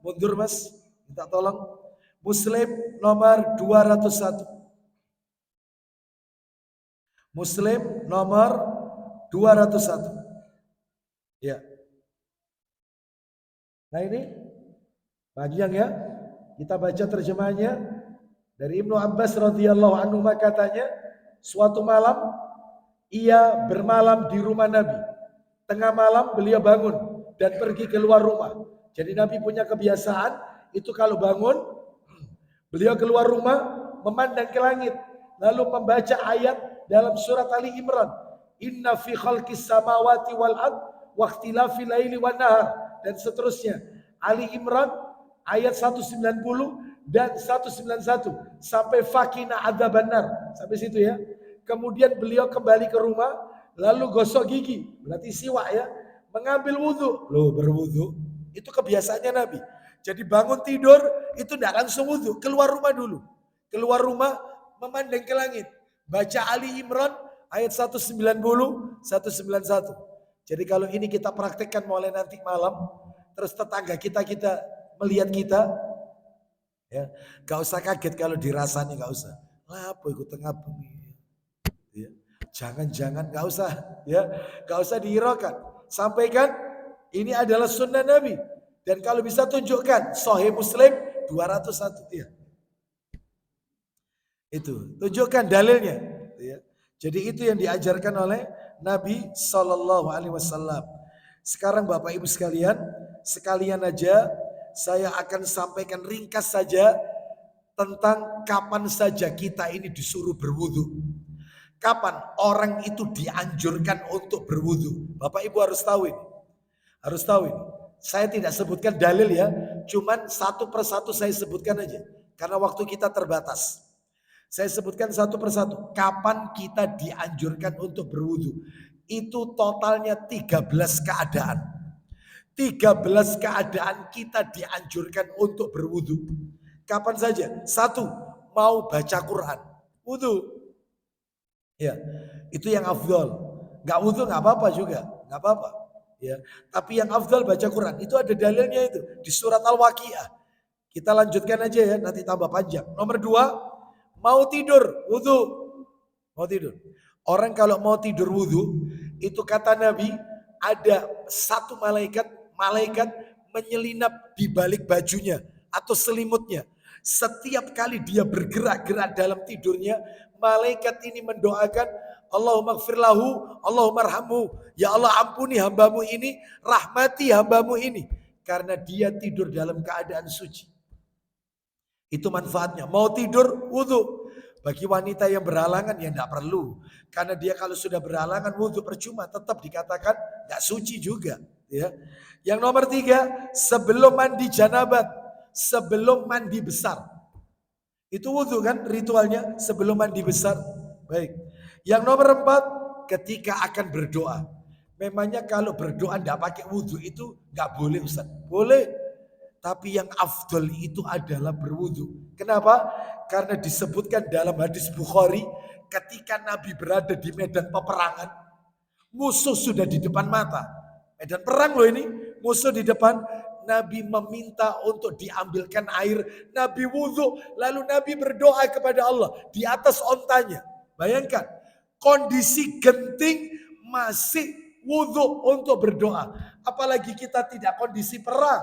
Mundur Mas, minta tolong. Muslim nomor 201. Muslim nomor 201. Ya. Nah ini panjang ya. Kita baca terjemahannya dari Ibnu Abbas radhiyallahu anhu, katanya, suatu malam ia bermalam di rumah Nabi. Tengah malam beliau bangun dan pergi keluar rumah. Jadi Nabi punya kebiasaan itu kalau bangun beliau keluar rumah memandang ke langit lalu membaca ayat dalam surat Ali Imran. Inna fi khalqis samawati wal ard wa ikhtilafil laili wan nahar dan seterusnya. Ali Imran ayat 190 dan 191 sampai fakina adzabannar. Sampai situ ya. Kemudian beliau kembali ke rumah lalu gosok gigi, berarti siwak ya, mengambil wudhu. Loh, berwudhu itu kebiasaannya Nabi. Jadi bangun tidur itu tidak langsung wudhu, keluar rumah dulu. Keluar rumah memandang ke langit, baca Ali Imran ayat 190, 191. Jadi kalau ini kita praktekkan mulai nanti malam, terus tetangga kita melihat kita, ya, gak usah kaget kalau dirasani, gak usah. Lah apa ikut tengah bumi. Ya. Jangan-jangan gak usah, ya, gak usah dihiraukan. Sampaikan ini adalah sunnah Nabi dan kalau bisa tunjukkan Sahih Muslim 201 ya. Itu tunjukkan dalilnya. Ya. Jadi itu yang diajarkan oleh Nabi Sallallahu Alaihi Wasallam. Sekarang Bapak Ibu sekalian aja saya akan sampaikan ringkas saja tentang kapan saja kita ini disuruh berwudu. Kapan orang itu dianjurkan untuk berwudu? Bapak Ibu harus tahu ini. Harus tahu ini. Saya tidak sebutkan dalil ya. Cuman satu persatu saya sebutkan aja. Karena waktu kita terbatas. Saya sebutkan satu persatu. Kapan kita dianjurkan untuk berwudu? Itu totalnya 13 keadaan. 13 keadaan kita dianjurkan untuk berwudu. Kapan saja? 1. Mau baca Quran. Wudu. Ya, itu yang afdol. Gak wudhu gak apa-apa juga, gak apa-apa. Ya, tapi yang afdol baca Quran. Itu ada dalilnya itu di surat Al-Waqiah. Kita lanjutkan aja ya, nanti tambah panjang. Nomor 2, mau tidur, wudhu. Mau tidur. Orang kalau mau tidur wudhu, itu kata Nabi ada satu malaikat menyelinap di balik bajunya atau selimutnya. Setiap kali dia bergerak-gerak dalam tidurnya, malaikat ini mendoakan, Allahumma gfirlahu, Allahumma arhamhu. Ya Allah ampuni hambamu ini, rahmati hambamu ini. Karena dia tidur dalam keadaan suci. Itu manfaatnya. Mau tidur, wudhu. Bagi wanita yang berhalangan ya tidak perlu. Karena dia kalau sudah berhalangan wudhu percuma. Tetap dikatakan tidak suci juga. Ya. Yang nomor 3, sebelum mandi janabat. Sebelum mandi besar. Itu wudhu kan ritualnya sebelum mandi besar. Baik. Yang nomor 4, ketika akan berdoa. Memangnya kalau berdoa tidak pakai wudhu itu nggak boleh Ustaz? Boleh. Tapi yang afdol itu adalah berwudhu. Kenapa? Karena disebutkan dalam hadis Bukhari, ketika Nabi berada di medan peperangan, musuh sudah di depan mata. Medan perang loh ini, musuh di depan. Nabi meminta untuk diambilkan air. Nabi wudhu, lalu Nabi berdoa kepada Allah di atas ontanya. Bayangkan, kondisi genting masih wudhu untuk berdoa. Apalagi kita tidak kondisi perang.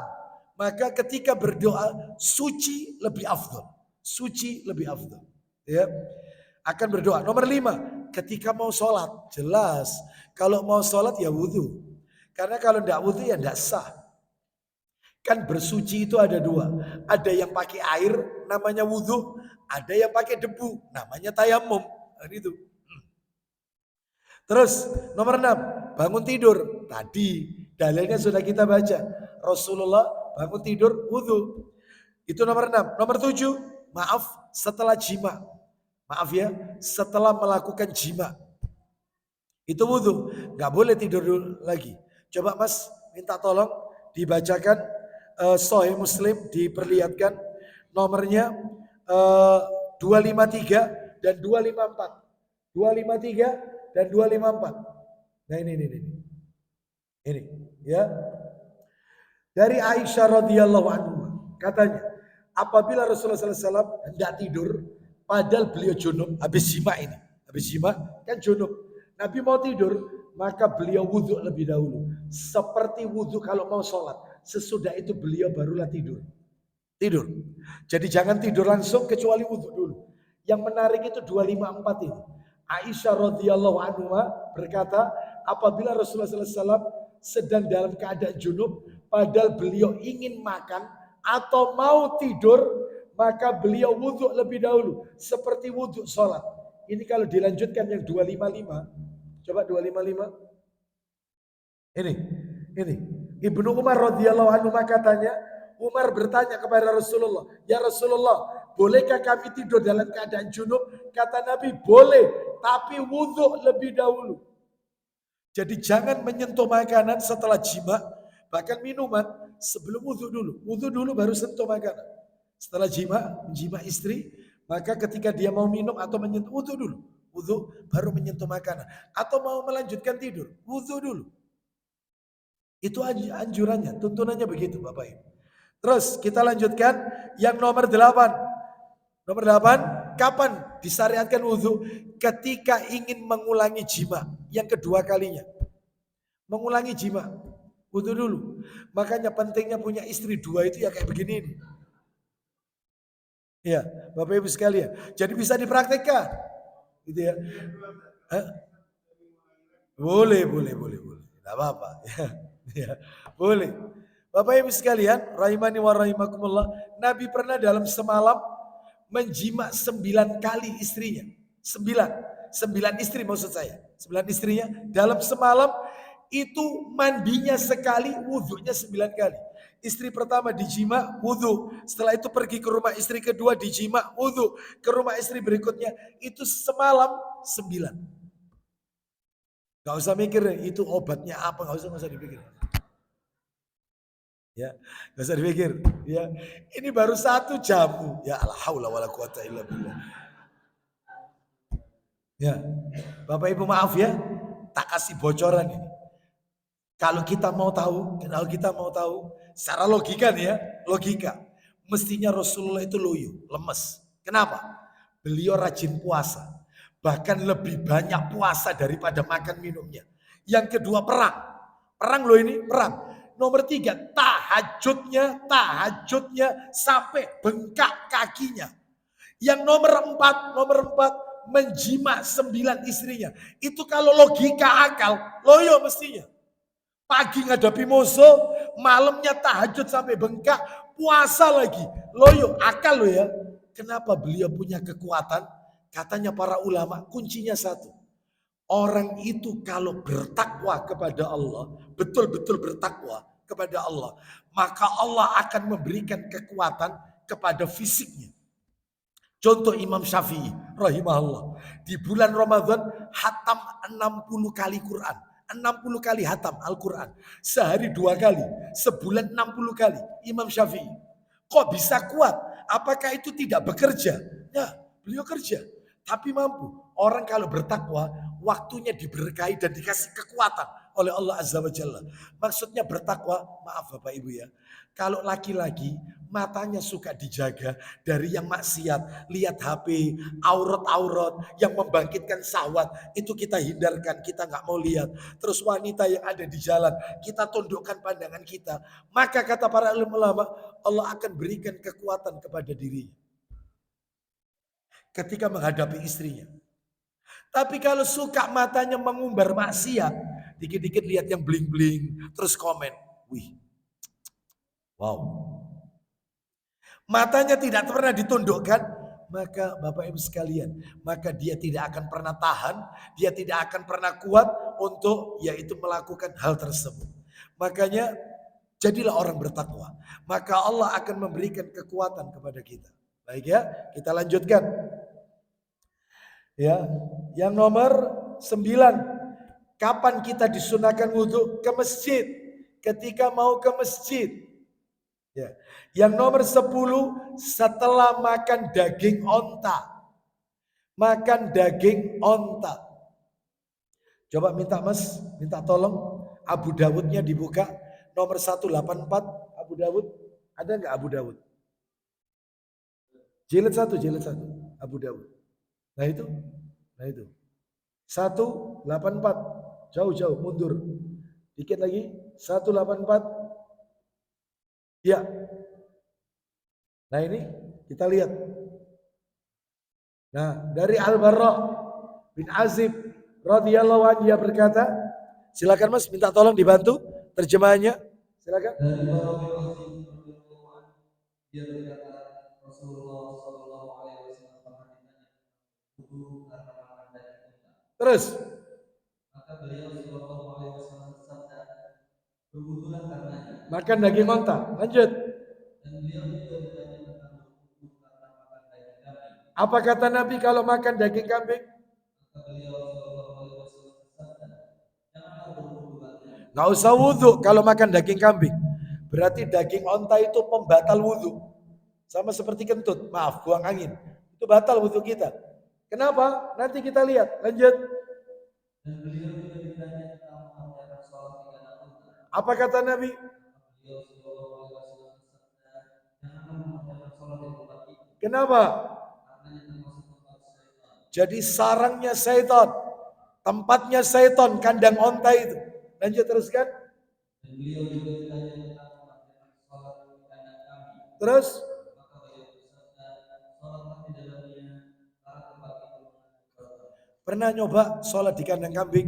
Maka ketika berdoa, suci lebih afdal. Suci lebih afdal. Ya. Akan berdoa. Nomor 5, ketika mau sholat. Jelas, kalau mau sholat ya wudhu. Karena kalau tidak wudhu ya tidak sah. Kan bersuci itu ada 2. Ada yang pakai air namanya wudhu. Ada yang pakai debu namanya tayamum. Itu. Terus nomor 6, bangun tidur. Tadi dalilnya sudah kita baca. Rasulullah bangun tidur, wudhu. Itu nomor 6. Nomor 7, maaf, setelah jima. Maaf ya, setelah melakukan jima. Itu wudhu, nggak boleh tidur dulu lagi. Coba Mas, minta tolong dibacakan Sahih Muslim, diperlihatkan nomornya 253 dan 254. 253 dan 254. Nah ini. Ini ya. Dari Aisyah radhiyallahu anha katanya, apabila Rasulullah SAW hendak tidur, padahal beliau junub, habis jima ini, habis jima kan junub, Nabi mau tidur, maka beliau wudhu lebih dahulu, seperti wudhu kalau mau sholat. Sesudah itu beliau barulah tidur. Jadi jangan tidur langsung kecuali wudhu dulu. Yang menarik itu 254 ini. Aisyah radhiyallahu anha berkata, apabila Rasulullah SAW sedang dalam keadaan junub, padahal beliau ingin makan atau mau tidur, maka beliau wudhu lebih dahulu, seperti wudhu sholat. Ini kalau dilanjutkan yang 255, coba 255. Ini. Ibnu Umar radhiyallahu anhu katanya, Umar bertanya kepada Rasulullah, ya Rasulullah, bolehkah kami tidur dalam keadaan junub? Kata Nabi, boleh, tapi wudhu lebih dahulu. Jadi jangan menyentuh makanan setelah jima, bahkan minuman sebelum wudhu dulu. Wudhu dulu baru sentuh makanan. Setelah menjima istri, maka ketika dia mau minum atau menyentuh, wudhu dulu. Wudhu baru menyentuh makanan. Atau mau melanjutkan tidur, wudhu dulu. Itu anjurannya, tuntunannya begitu Bapak Ibu. Terus kita lanjutkan yang nomor 8. Nomor 8, kapan disyariatkan wudhu? Ketika ingin mengulangi jima yang kedua kalinya. Mengulangi jima, wudhu dulu. Makanya pentingnya punya istri 2 itu ya kayak begini ini. Ya, Bapak Ibu sekalian. Jadi bisa dipraktekkan. Gitu ya. Hah? Boleh. Tidak apa-apa. Ya, boleh. Bapak Ibu sekalian, rahimani wa rahimakumullah, Nabi pernah dalam semalam menjima 9 kali istrinya. 9 istri maksud saya. 9 istrinya dalam semalam itu mandinya sekali, wudhunya 9 kali. Istri pertama dijima, wudhu. Setelah itu pergi ke rumah istri kedua, dijima, wudhu. Ke rumah istri berikutnya, itu semalam 9. Gak usah mikir itu obatnya apa, gak usah dipikir. Ya, gak usah dipikir. Ya, ini baru 1 jamu. Ya, la haula wala quwata illa billah. Ya, Bapak Ibu maaf ya, tak kasih bocoran ini. Kalau kita mau tahu, secara logika nih ya, logika. Mestinya Rasulullah itu loyo, lemes. Kenapa? Beliau rajin puasa. Bahkan lebih banyak puasa daripada makan minumnya. Yang kedua perang. Perang loh ini, perang. Nomor 3, tahajudnya sampai bengkak kakinya. Yang nomor 4, menjima 9 istrinya. Itu kalau logika akal, loyo mestinya. Pagi ngadapi musuh, malamnya tahajud sampai bengkak, puasa lagi. Loyo, akal lo ya. Kenapa beliau punya kekuatan? Katanya para ulama, kuncinya 1. Orang itu kalau bertakwa kepada Allah, betul-betul bertakwa kepada Allah, maka Allah akan memberikan kekuatan kepada fisiknya. Contoh Imam Syafi'i rahimahullah, di bulan Ramadan hatam 60 kali Quran. 60 kali hatam Al-Quran. Sehari 2 kali, sebulan 60 kali. Imam Syafi'i. Kok bisa kuat? Apakah itu tidak bekerja? Ya, beliau kerja. Tapi mampu. Orang kalau bertakwa, waktunya diberkahi dan dikasih kekuatan oleh Allah Azza wa Jalla. Maksudnya bertakwa, maaf Bapak Ibu ya. Kalau laki-laki, matanya suka dijaga dari yang maksiat, lihat HP, aurat-aurat yang membangkitkan syahwat, itu kita hindarkan, kita nggak mau lihat. Terus wanita yang ada di jalan, kita tundukkan pandangan kita. Maka kata para ulama, Allah akan berikan kekuatan kepada dirinya ketika menghadapi istrinya. Tapi kalau suka matanya mengumbar maksiat, dikit-dikit lihat yang bling-bling, terus komen, wih, wow. Matanya tidak pernah ditundukkan, maka Bapak Ibu sekalian, maka dia tidak akan pernah tahan, dia tidak akan pernah kuat untuk yaitu melakukan hal tersebut. Makanya Jadilah orang bertakwa. Maka Allah akan memberikan kekuatan kepada kita. Baik ya, kita lanjutkan. Ya, yang nomor 9. Kapan kita disunahkan wudhu? Ke masjid. Ketika mau ke masjid. Ya. Yang nomor 10, setelah makan daging onta. Makan daging onta. Coba minta tolong Abu Dawudnya dibuka. Nomor 184 Abu Dawud. Ada nggak Abu Dawud? Jilid 1 Abu Dawud. Nah itu. 184. Jauh mundur. Dikit lagi. 184. Ya. Nah ini kita lihat. Nah, dari Al-Barra bin Azib radhiyallahu anhu dia berkata, silakan Mas, minta tolong dibantu terjemahannya. Silakan. Dari Barra bin Azib radhiyallahu anhu dia berkata, Rasulullah sallallahu alaihi wasallam pernah ditanya wudu karena makan daging unta. Terus maka beliau sallallahu alaihi wasallam bersabda, berwudulah karenanya. Makan daging unta. Lanjut. Dan beliau juga ditanya tentang wudu karena makan daging kambing. Apa kata Nabi kalau makan daging kambing? Maka beliau sallallahu alaihi wasallam bersabda, janganlah berwudu lagi. Enggak usah wudu kalau makan daging kambing. Berarti daging onta itu pembatal wudu. Sama seperti kentut, maaf, buang angin. Itu batal wudu kita. Kenapa? Nanti kita lihat. Lanjut. Dan beliau juga ditanya tentang mengerjakan sholat di kandang unta. Apa kata Nabi? Beliau sallallahu alaihi wasallam bersabda, janganlah mengerjakan sholat di tempat itu. Kenapa? Karena itu termasuk tempat syaitan. Jadi sarangnya syaitan. Tempatnya syaitan, kandang onta itu. Lanjut teruskan. Dan beliau juga ditanya tentang mengerjakan sholat di kandang kambing. Terus? Pernah nyoba sholat di kandang kambing?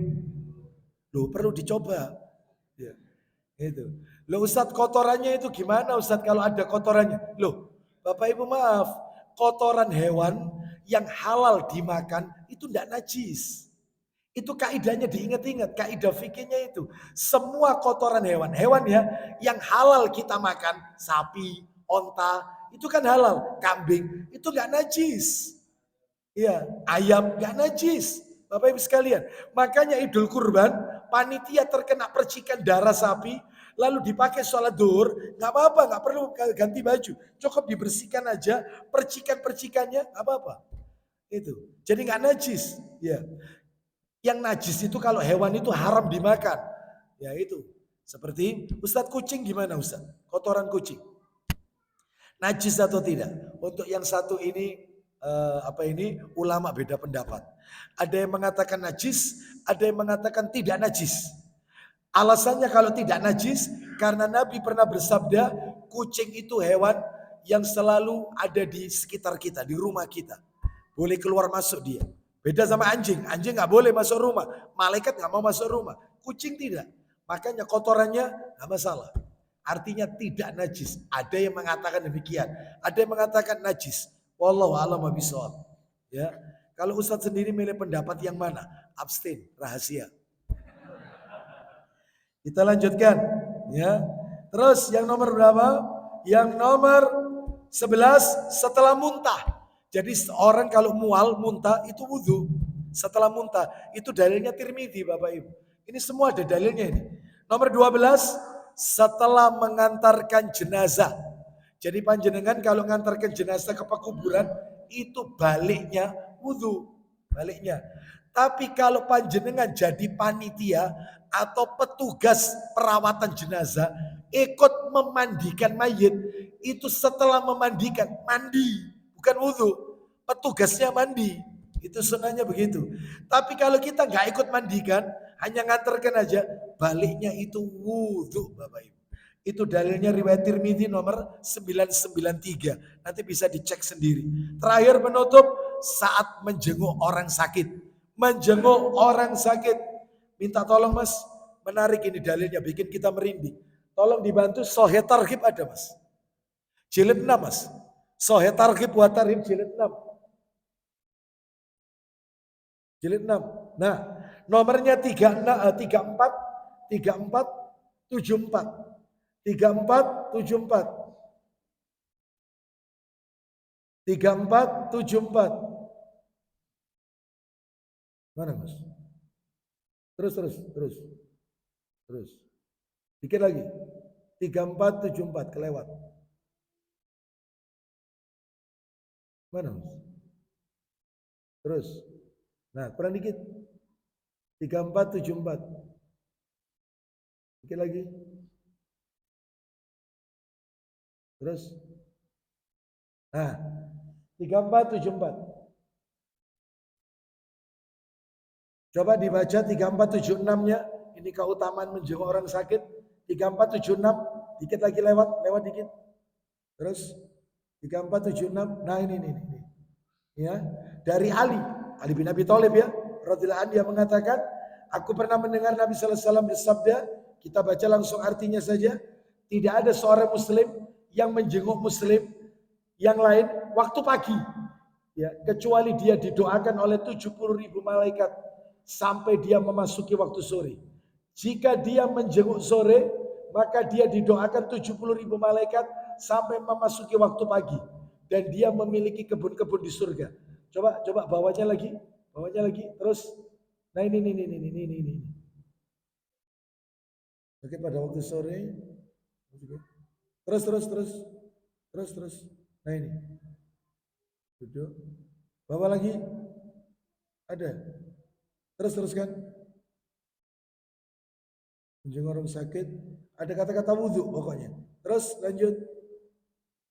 Loh, perlu dicoba. Ya, itu. Loh Ustadz, kotorannya itu gimana Ustadz kalau ada kotorannya? Loh, Bapak Ibu maaf, kotoran hewan yang halal dimakan itu tidak najis. Itu kaidahnya diingat-ingat, kaidah fikihnya itu. Semua kotoran hewan ya, yang halal kita makan, sapi, onta, itu kan halal. Kambing, itu nggak najis. Iya, ayam gak najis. Bapak Ibu sekalian. Makanya Idul Kurban, panitia terkena percikan darah sapi, lalu dipakai sholat duhur, gak apa-apa, gak perlu ganti baju. Cukup dibersihkan aja, percikan-percikannya gak apa-apa. Itu. Jadi gak najis. Ya. Yang najis itu kalau hewan itu haram dimakan. Ya itu. Seperti Ustadz, kucing gimana Ustadz? Kotoran kucing. Najis atau tidak? Untuk yang satu ini ulama beda pendapat. Ada yang mengatakan najis, ada yang mengatakan tidak najis. Alasannya kalau tidak najis karena Nabi pernah bersabda, kucing itu hewan yang selalu ada di sekitar kita, di rumah kita. Boleh keluar masuk dia. Beda sama anjing. Anjing nggak boleh masuk rumah. Malaikat nggak mau masuk rumah. Kucing tidak. Makanya kotorannya nggak masalah. Artinya tidak najis. Ada yang mengatakan demikian. Ada yang mengatakan najis. Wallahu a'lam bishawab. Ya. Kalau Ustadz sendiri milih pendapat yang mana? Abstain, rahasia. Kita lanjutkan, ya. Terus yang nomor berapa? Yang nomor 11 setelah muntah. Jadi orang kalau mual, muntah itu wudhu. Setelah muntah, itu dalilnya Tirmidzi Bapak Ibu. Ini semua ada dalilnya ini. Nomor 12 setelah mengantarkan jenazah. Jadi panjenengan kalau ngantarkan jenazah ke pekuburan itu baliknya wudhu, baliknya. Tapi kalau panjenengan jadi panitia atau petugas perawatan jenazah ikut memandikan mayit, itu setelah memandikan mandi, bukan wudhu. Petugasnya mandi, itu sunnahnya begitu. Tapi kalau kita nggak ikut mandikan, hanya ngantarkan aja, baliknya itu wudhu Bapak Ibu. Itu dalilnya riwayat Tirmidzi nomor 993. Nanti bisa dicek sendiri. Terakhir penutup saat menjenguk orang sakit. Menjenguk orang sakit. Minta tolong Mas, menarik ini dalilnya, bikin kita merinding. Tolong dibantu Sahih Targhib ada Mas. Jilid 6 Mas. Sahih Targhib wa Tarhib jilid 6. Jilid 6. Nah, nomornya 34, 74, 74. 3474. 3474. Mana Mas? Terus. Dikit lagi. 3474 kelewat. Mana Mas? Terus. Nah, kurang dikit. 3474. Dikit lagi. Terus. Nah, 3474. Coba dibaca 3476-nya. Ini keutamaan menjenguk orang sakit. 3476. Dikit lagi lewat dikit. Terus 3476. Nah ini. Ya, dari Ali bin Abi Thalib ya, radhiyallahu anhu, dia mengatakan, aku pernah mendengar Nabi sallallahu alaihi wasallam bersabda, kita baca langsung artinya saja, tidak ada seorang muslim yang menjenguk muslim yang lain waktu pagi, ya, kecuali dia didoakan oleh 70.000 malaikat sampai dia memasuki waktu sore. Jika dia menjenguk sore, maka dia didoakan 70.000 malaikat sampai memasuki waktu pagi. Dan dia memiliki kebun-kebun di surga. Coba bawahnya lagi, terus. Nah ini. Oke, pada waktu sore. Terus. Nah ini. Duduk. Bawah lagi. Ada. Teruskan. Menjenguk orang sakit. Ada kata-kata wudhu pokoknya. Terus lanjut.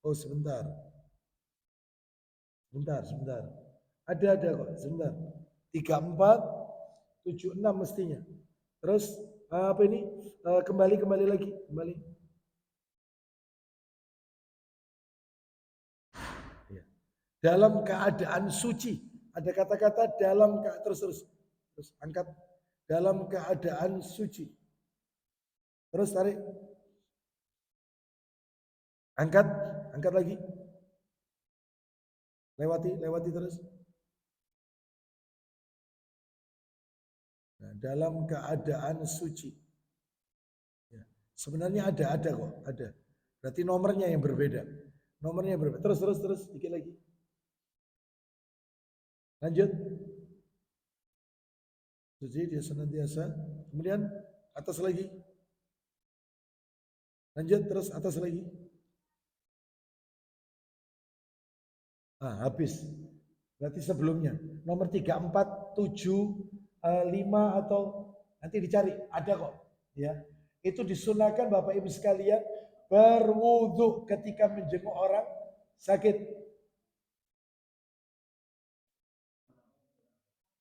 Oh sebentar. Ada kok, sebentar. 3476 mestinya. Terus apa ini? Kembali lagi. Ya. Dalam keadaan suci. Ada kata-kata dalam terus angkat. Dalam keadaan suci. Terus tarik. Angkat lagi. Lewati terus. Nah, dalam keadaan suci. Ya. Sebenarnya ada kok, ada. Berarti nomornya yang berbeda. Terus, dikit lagi. Lanjut. Suci dia senantiasa. Kemudian atas lagi. Lanjut terus atas lagi. Habis. Berarti sebelumnya. Nomor 3, 4, 7, 5 atau nanti dicari. Ada kok. Ya. Itu disunahkan Bapak Ibu sekalian berwudu ketika menjenguk orang sakit.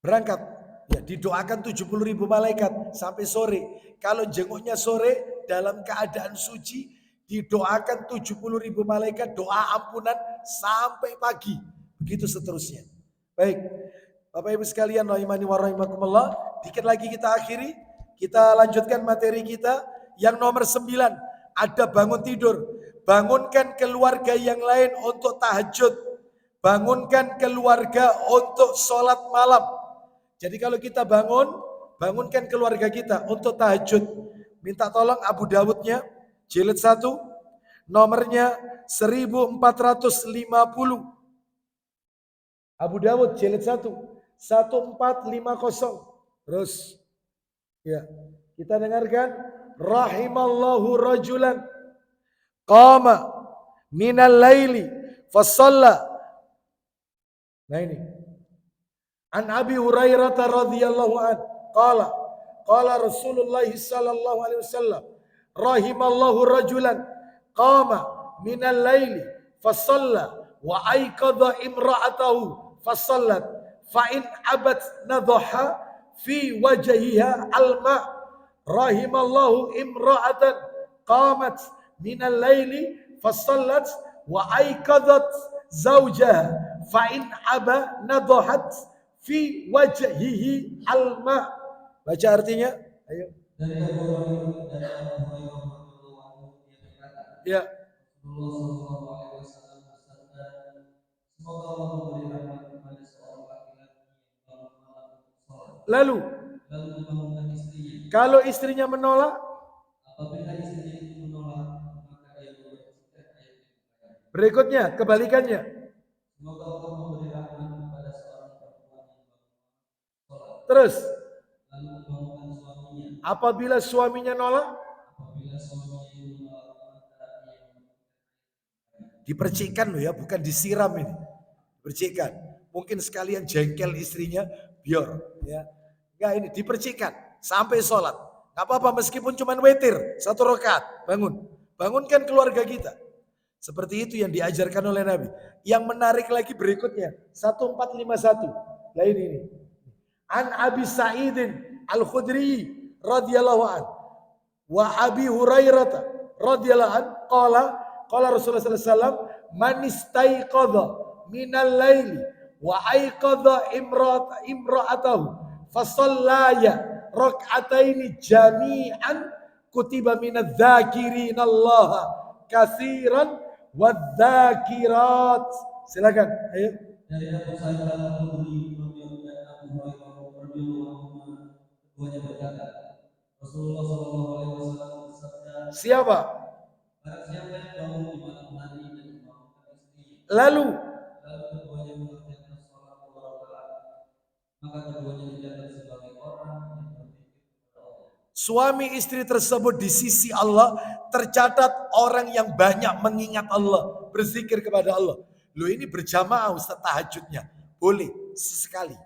Berangkat. Ya, didoakan 70.000 malaikat sampai sore. Kalau jenguknya sore dalam keadaan suci, didoakan 70.000 malaikat doa ampunan sampai pagi. Begitu seterusnya. Baik. Bapak Ibu sekalian, rahimani wa rahimakumullah, dikit lagi kita akhiri. Kita lanjutkan materi kita yang nomor 9, ada bangun tidur. Bangunkan keluarga yang lain untuk tahajud. Bangunkan keluarga untuk sholat malam. Jadi kalau kita bangunkan keluarga kita untuk tahajud. Minta tolong Abu Dawudnya, jilid 1, nomornya 1450. Abu Dawud jilid 1, 1450. Terus, ya, kita dengarkan. Rahimallahu rajulan qama minal laili fasalla. Nah ini. An Abi Hurairah radhiyallahu an qala Rasulullah sallallahu alaihi wasallam, rahimallahu rajulan qama minal laili fasalla wa aiqadha imra'atahu fasallat fa in abat nadhaha fi wajhiha alma. Rahimallahu imra'atan qamat minal laili fasallat wa aiqadhat zawjaha fa in aba nadhahat fi wajhihi alma. Baca artinya. Ayo. Dari Abu Hurairah dia berkata, ya, Rasulullah sallallahu alaihi wasallam bersabda, semoga Allah memberi rahmat kepada seorang laki-laki yang bangun malam untuk salat. Lalu membangunkan istrinya. Kalau istrinya menolak, apabila istrinya itu menolak, Berikutnya, kebalikannya. Semoga Allah memberi rahmat kepada seorang perempuan yang sholat. Terus, lalu membangunkan suaminya. Apabila suaminya nolak, dipercikkan loh ya, bukan disiram ini. Dipercikkan. Mungkin sekalian jengkel istrinya, biar ya. Enggak, ini dipercikkan sampai sholat. Gak apa-apa meskipun cuma witir 1 rakaat, bangun. Bangunkan keluarga kita. Seperti itu yang diajarkan oleh Nabi. Yang menarik lagi berikutnya, 1451. Nah ini. An Abi Sa'idin Al-Khudri radhiyallahu an wa Abi Hurairah radhiyallahu an qala Rasulullah sallallahu alaihi wasallam man istaiqadha minal laili wa aiqadha imra'atahu fa shallaya rak'ataini jami'an kutiba minadz dzakirin Allah katsiran wadz-dzakirat. Silakan, ayo. Dari Abu Sa'id Al-Khudri dan Abu Hurairah radhiyallahu anhu keduanya berkata, Rasulullah sallallahu alaihi wasallam bersabda, siapa? Barang siapa yang bangun di malam hari dan membangunkan istrinya, lalu keduanya mengerjakan sholat 2 rakaat, maka keduanya dicatat sebagai orang yang berzikir kepada Allah. Suami istri tersebut di sisi Allah tercatat orang yang banyak mengingat Allah, berzikir kepada Allah. Loh ini berjamaah Ustaz tahajudnya. Boleh sesekali.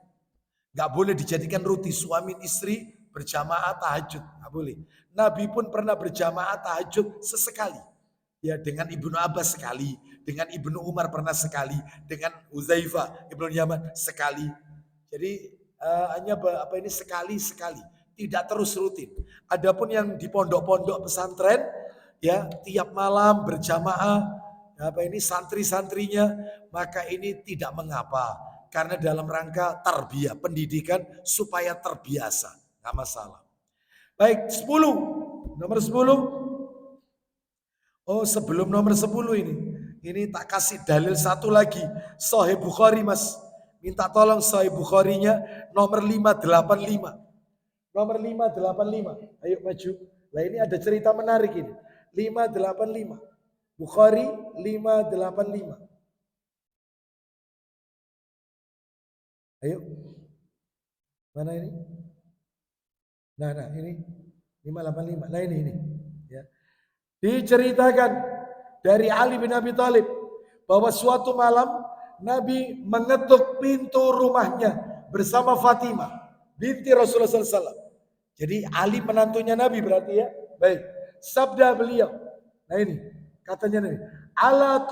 Gak boleh dijadikan rutin suami istri berjamaah tahajud. Gak boleh. Nabi pun pernah berjamaah tahajud sesekali. Ya dengan Ibnu Abbas sekali, dengan Ibnu Umar pernah sekali, dengan Uzaifah Ibnu Yaman sekali. Jadi hanya sekali, tidak terus rutin. Adapun yang di pondok-pondok pesantren, ya tiap malam berjamaah, santri-santrinya, maka ini tidak mengapa. Karena dalam rangka tarbiyah, pendidikan supaya terbiasa, nggak masalah. Baik, 10, nomor 10. Oh sebelum nomor 10 ini tak kasih dalil satu lagi. Sahih Bukhari mas. Minta tolong Sahih Bukharinya nomor 585. Nomor 585. Ayo maju. Nah ini ada cerita menarik ini. 585. Bukhari 585. Ayo. Mana ini? Nah ini 585. Nah ini. Ya. Diceritakan dari Ali bin Abi Thalib bahwa suatu malam Nabi mengetuk pintu rumahnya bersama Fatimah binti Rasulullah SAW. Jadi Ali menantunya Nabi berarti ya. Baik. Sabda beliau. Nah ini katanya Nabi. Ala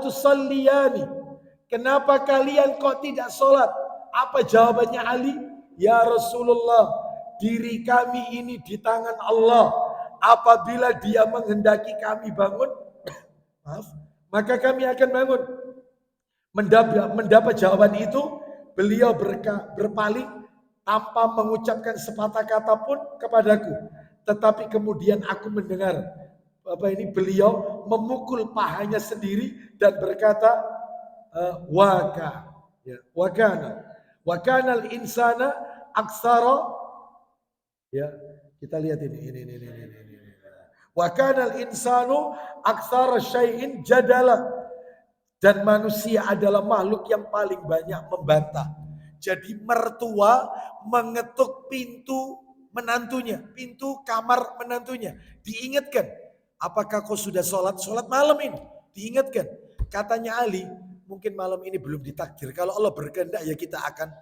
tusalliyani. Kenapa kalian kok tidak sholat? Apa jawabannya Ali? Ya Rasulullah, diri kami ini di tangan Allah. Apabila dia menghendaki kami bangun, maka kami akan bangun. Mendapat jawaban itu, beliau berpaling tanpa mengucapkan sepatah kata pun kepadaku. Tetapi kemudian aku mendengar beliau memukul pahanya sendiri dan berkata, wakana al-insana aksara, ya kita lihat ini. Wakana al-insanu aksara syai'in jadala. Dan manusia adalah makhluk yang paling banyak membantah. Jadi mertua mengetuk pintu menantunya, pintu kamar menantunya. Diingatkan, apakah kau sudah sholat? Sholat malam ini. Diingatkan. Katanya Ali, mungkin malam ini belum ditakdir. Kalau Allah berkehendak ya kita akan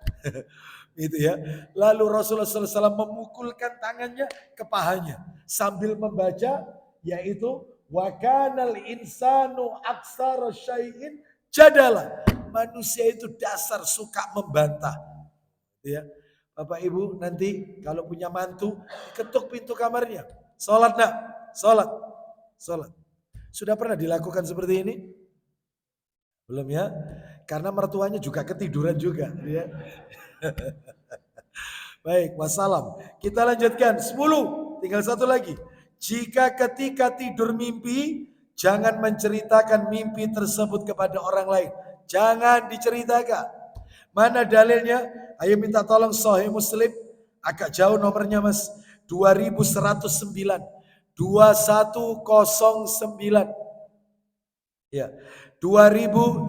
gitu ya. Lalu Rasulullah SAW memukulkan tangannya ke pahanya sambil membaca yaitu wa kanal insanu aksara syai'in jadala. Manusia itu dasar suka membantah. Ya. Bapak Ibu nanti kalau punya mantu ketuk pintu kamarnya. Salat nak? Salat. Sudah pernah dilakukan seperti ini? Belum ya? Karena mertuanya juga ketiduran juga, ya. Baik, wassalam. Kita lanjutkan 10, tinggal satu lagi. Jika ketika tidur mimpi, jangan menceritakan mimpi tersebut kepada orang lain. Jangan diceritakan. Mana dalilnya? Ayo minta tolong Sahih Muslim. Agak jauh nomornya mas. 2109. 2109. Ya, 2109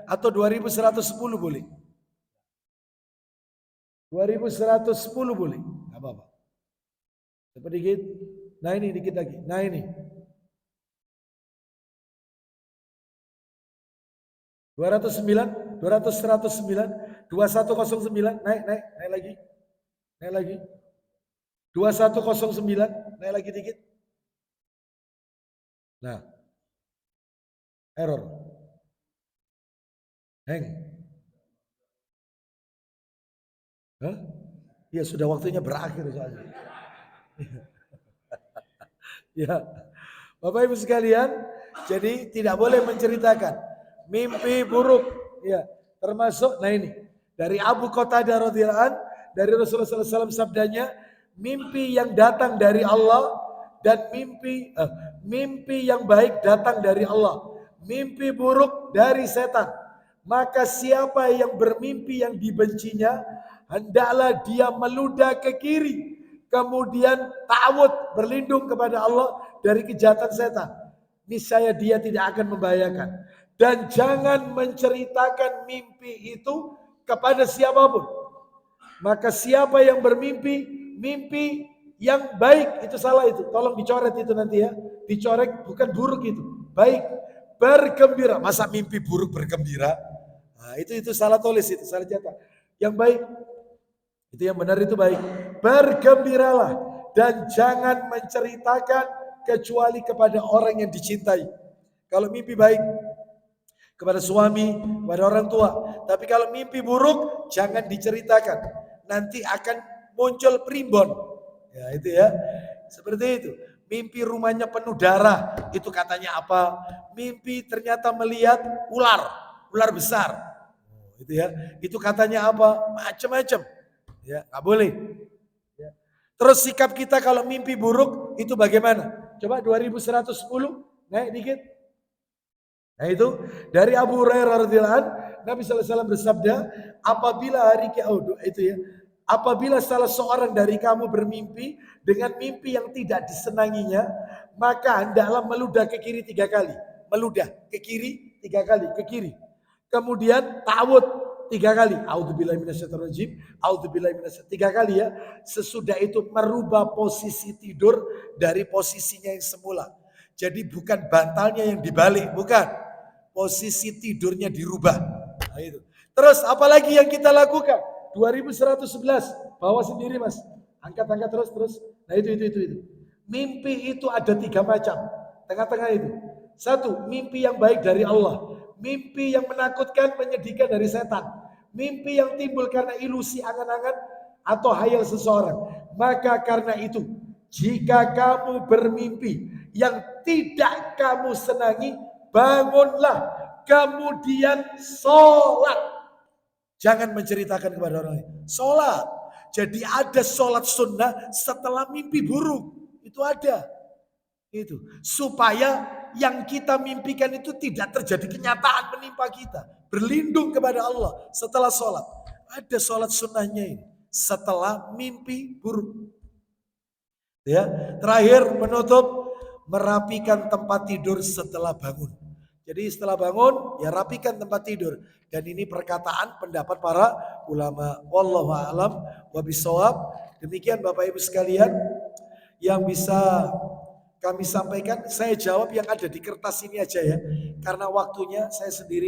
atau 2110 boleh. 2110 boleh. Enggak apa-apa. Cepat dikit. Nah ini dikit lagi. Nah ini. 209, 109, 2109, naik lagi. Naik lagi. 2109, naik lagi dikit. Nah. Error. Hang. Hah? Ya sudah waktunya berakhir soalnya. Ya. Bapak Ibu sekalian, jadi tidak boleh menceritakan mimpi buruk, ya, termasuk nah ini dari Abu Qatadah radhiyallahu an, dari Rasulullah SAW sabdanya, mimpi yang datang dari Allah dan mimpi yang baik datang dari Allah, mimpi buruk dari setan. Maka siapa yang bermimpi yang dibencinya, hendaklah dia meludah ke kiri, kemudian ta'awud, berlindung kepada Allah dari kejahatan setan. Niscaya dia tidak akan membahayakan. Dan jangan menceritakan mimpi itu kepada siapapun. Maka siapa yang bermimpi mimpi yang baik, itu salah itu. Tolong dicoret itu nanti ya. Dicoret, bukan buruk itu. Baik, bergembira. Masa mimpi buruk bergembira? Nah, itu salah tulis, itu salah cetak. Yang baik, itu yang benar, itu baik. Bergembiralah dan jangan menceritakan kecuali kepada orang yang dicintai. Kalau mimpi baik, kepada suami, kepada orang tua. Tapi kalau mimpi buruk, jangan diceritakan. Nanti akan muncul primbon. Ya itu ya. Seperti itu. Mimpi rumahnya penuh darah, itu katanya apa? Mimpi ternyata melihat ular besar. Itu ya. Itu katanya apa? Macam-macam. Ya, nggak boleh. Ya. Terus sikap kita kalau mimpi buruk itu bagaimana? Coba 2110, naik dikit. Nah itu dari Abu Hurairah radhiyallahu anhu, Nabi SAW bersabda, apabila hari kiamat itu ya, apabila salah seorang dari kamu bermimpi dengan mimpi yang tidak disenanginya, maka hendaklah meludah ke kiri 3 kali. Meludah ke kiri 3 kali, ke kiri. Kemudian ta'awud 3 kali. A'udzubillahi minasyaitonirrajim, a'udzubillahi minasyaitonirrajim 3 kali ya. Sesudah itu merubah posisi tidur dari posisinya yang semula. Jadi bukan bantalnya yang dibalik, bukan. Posisi tidurnya dirubah. Nah, itu. Terus apalagi yang kita lakukan? 2111, bawa sendiri Mas. Angkat terus. Nah itu. Mimpi itu ada 3 macam. Tengah-tengah itu. 1, mimpi yang baik dari Allah. Mimpi yang menakutkan, menyedihkan dari setan. Mimpi yang timbul karena ilusi, angan-angan atau hayal seseorang. Maka karena itu, jika kamu bermimpi yang tidak kamu senangi, bangunlah, kemudian sholat. Jangan menceritakan kepada orang lain. Sholat. Jadi ada sholat sunnah setelah mimpi buruk. Itu ada. Itu. Supaya yang kita mimpikan itu tidak terjadi kenyataan menimpa kita. Berlindung kepada Allah setelah sholat. Ada sholat sunnahnya ini. Setelah mimpi buruk. Ya, terakhir menutup, merapikan tempat tidur setelah bangun. Jadi setelah bangun, ya rapikan tempat tidur. Dan ini perkataan pendapat para ulama. Wallahu a'lam wa bishawab. Demikian Bapak Ibu sekalian yang bisa kami sampaikan. Saya jawab yang ada di kertas ini aja ya. Karena waktunya saya sendiri.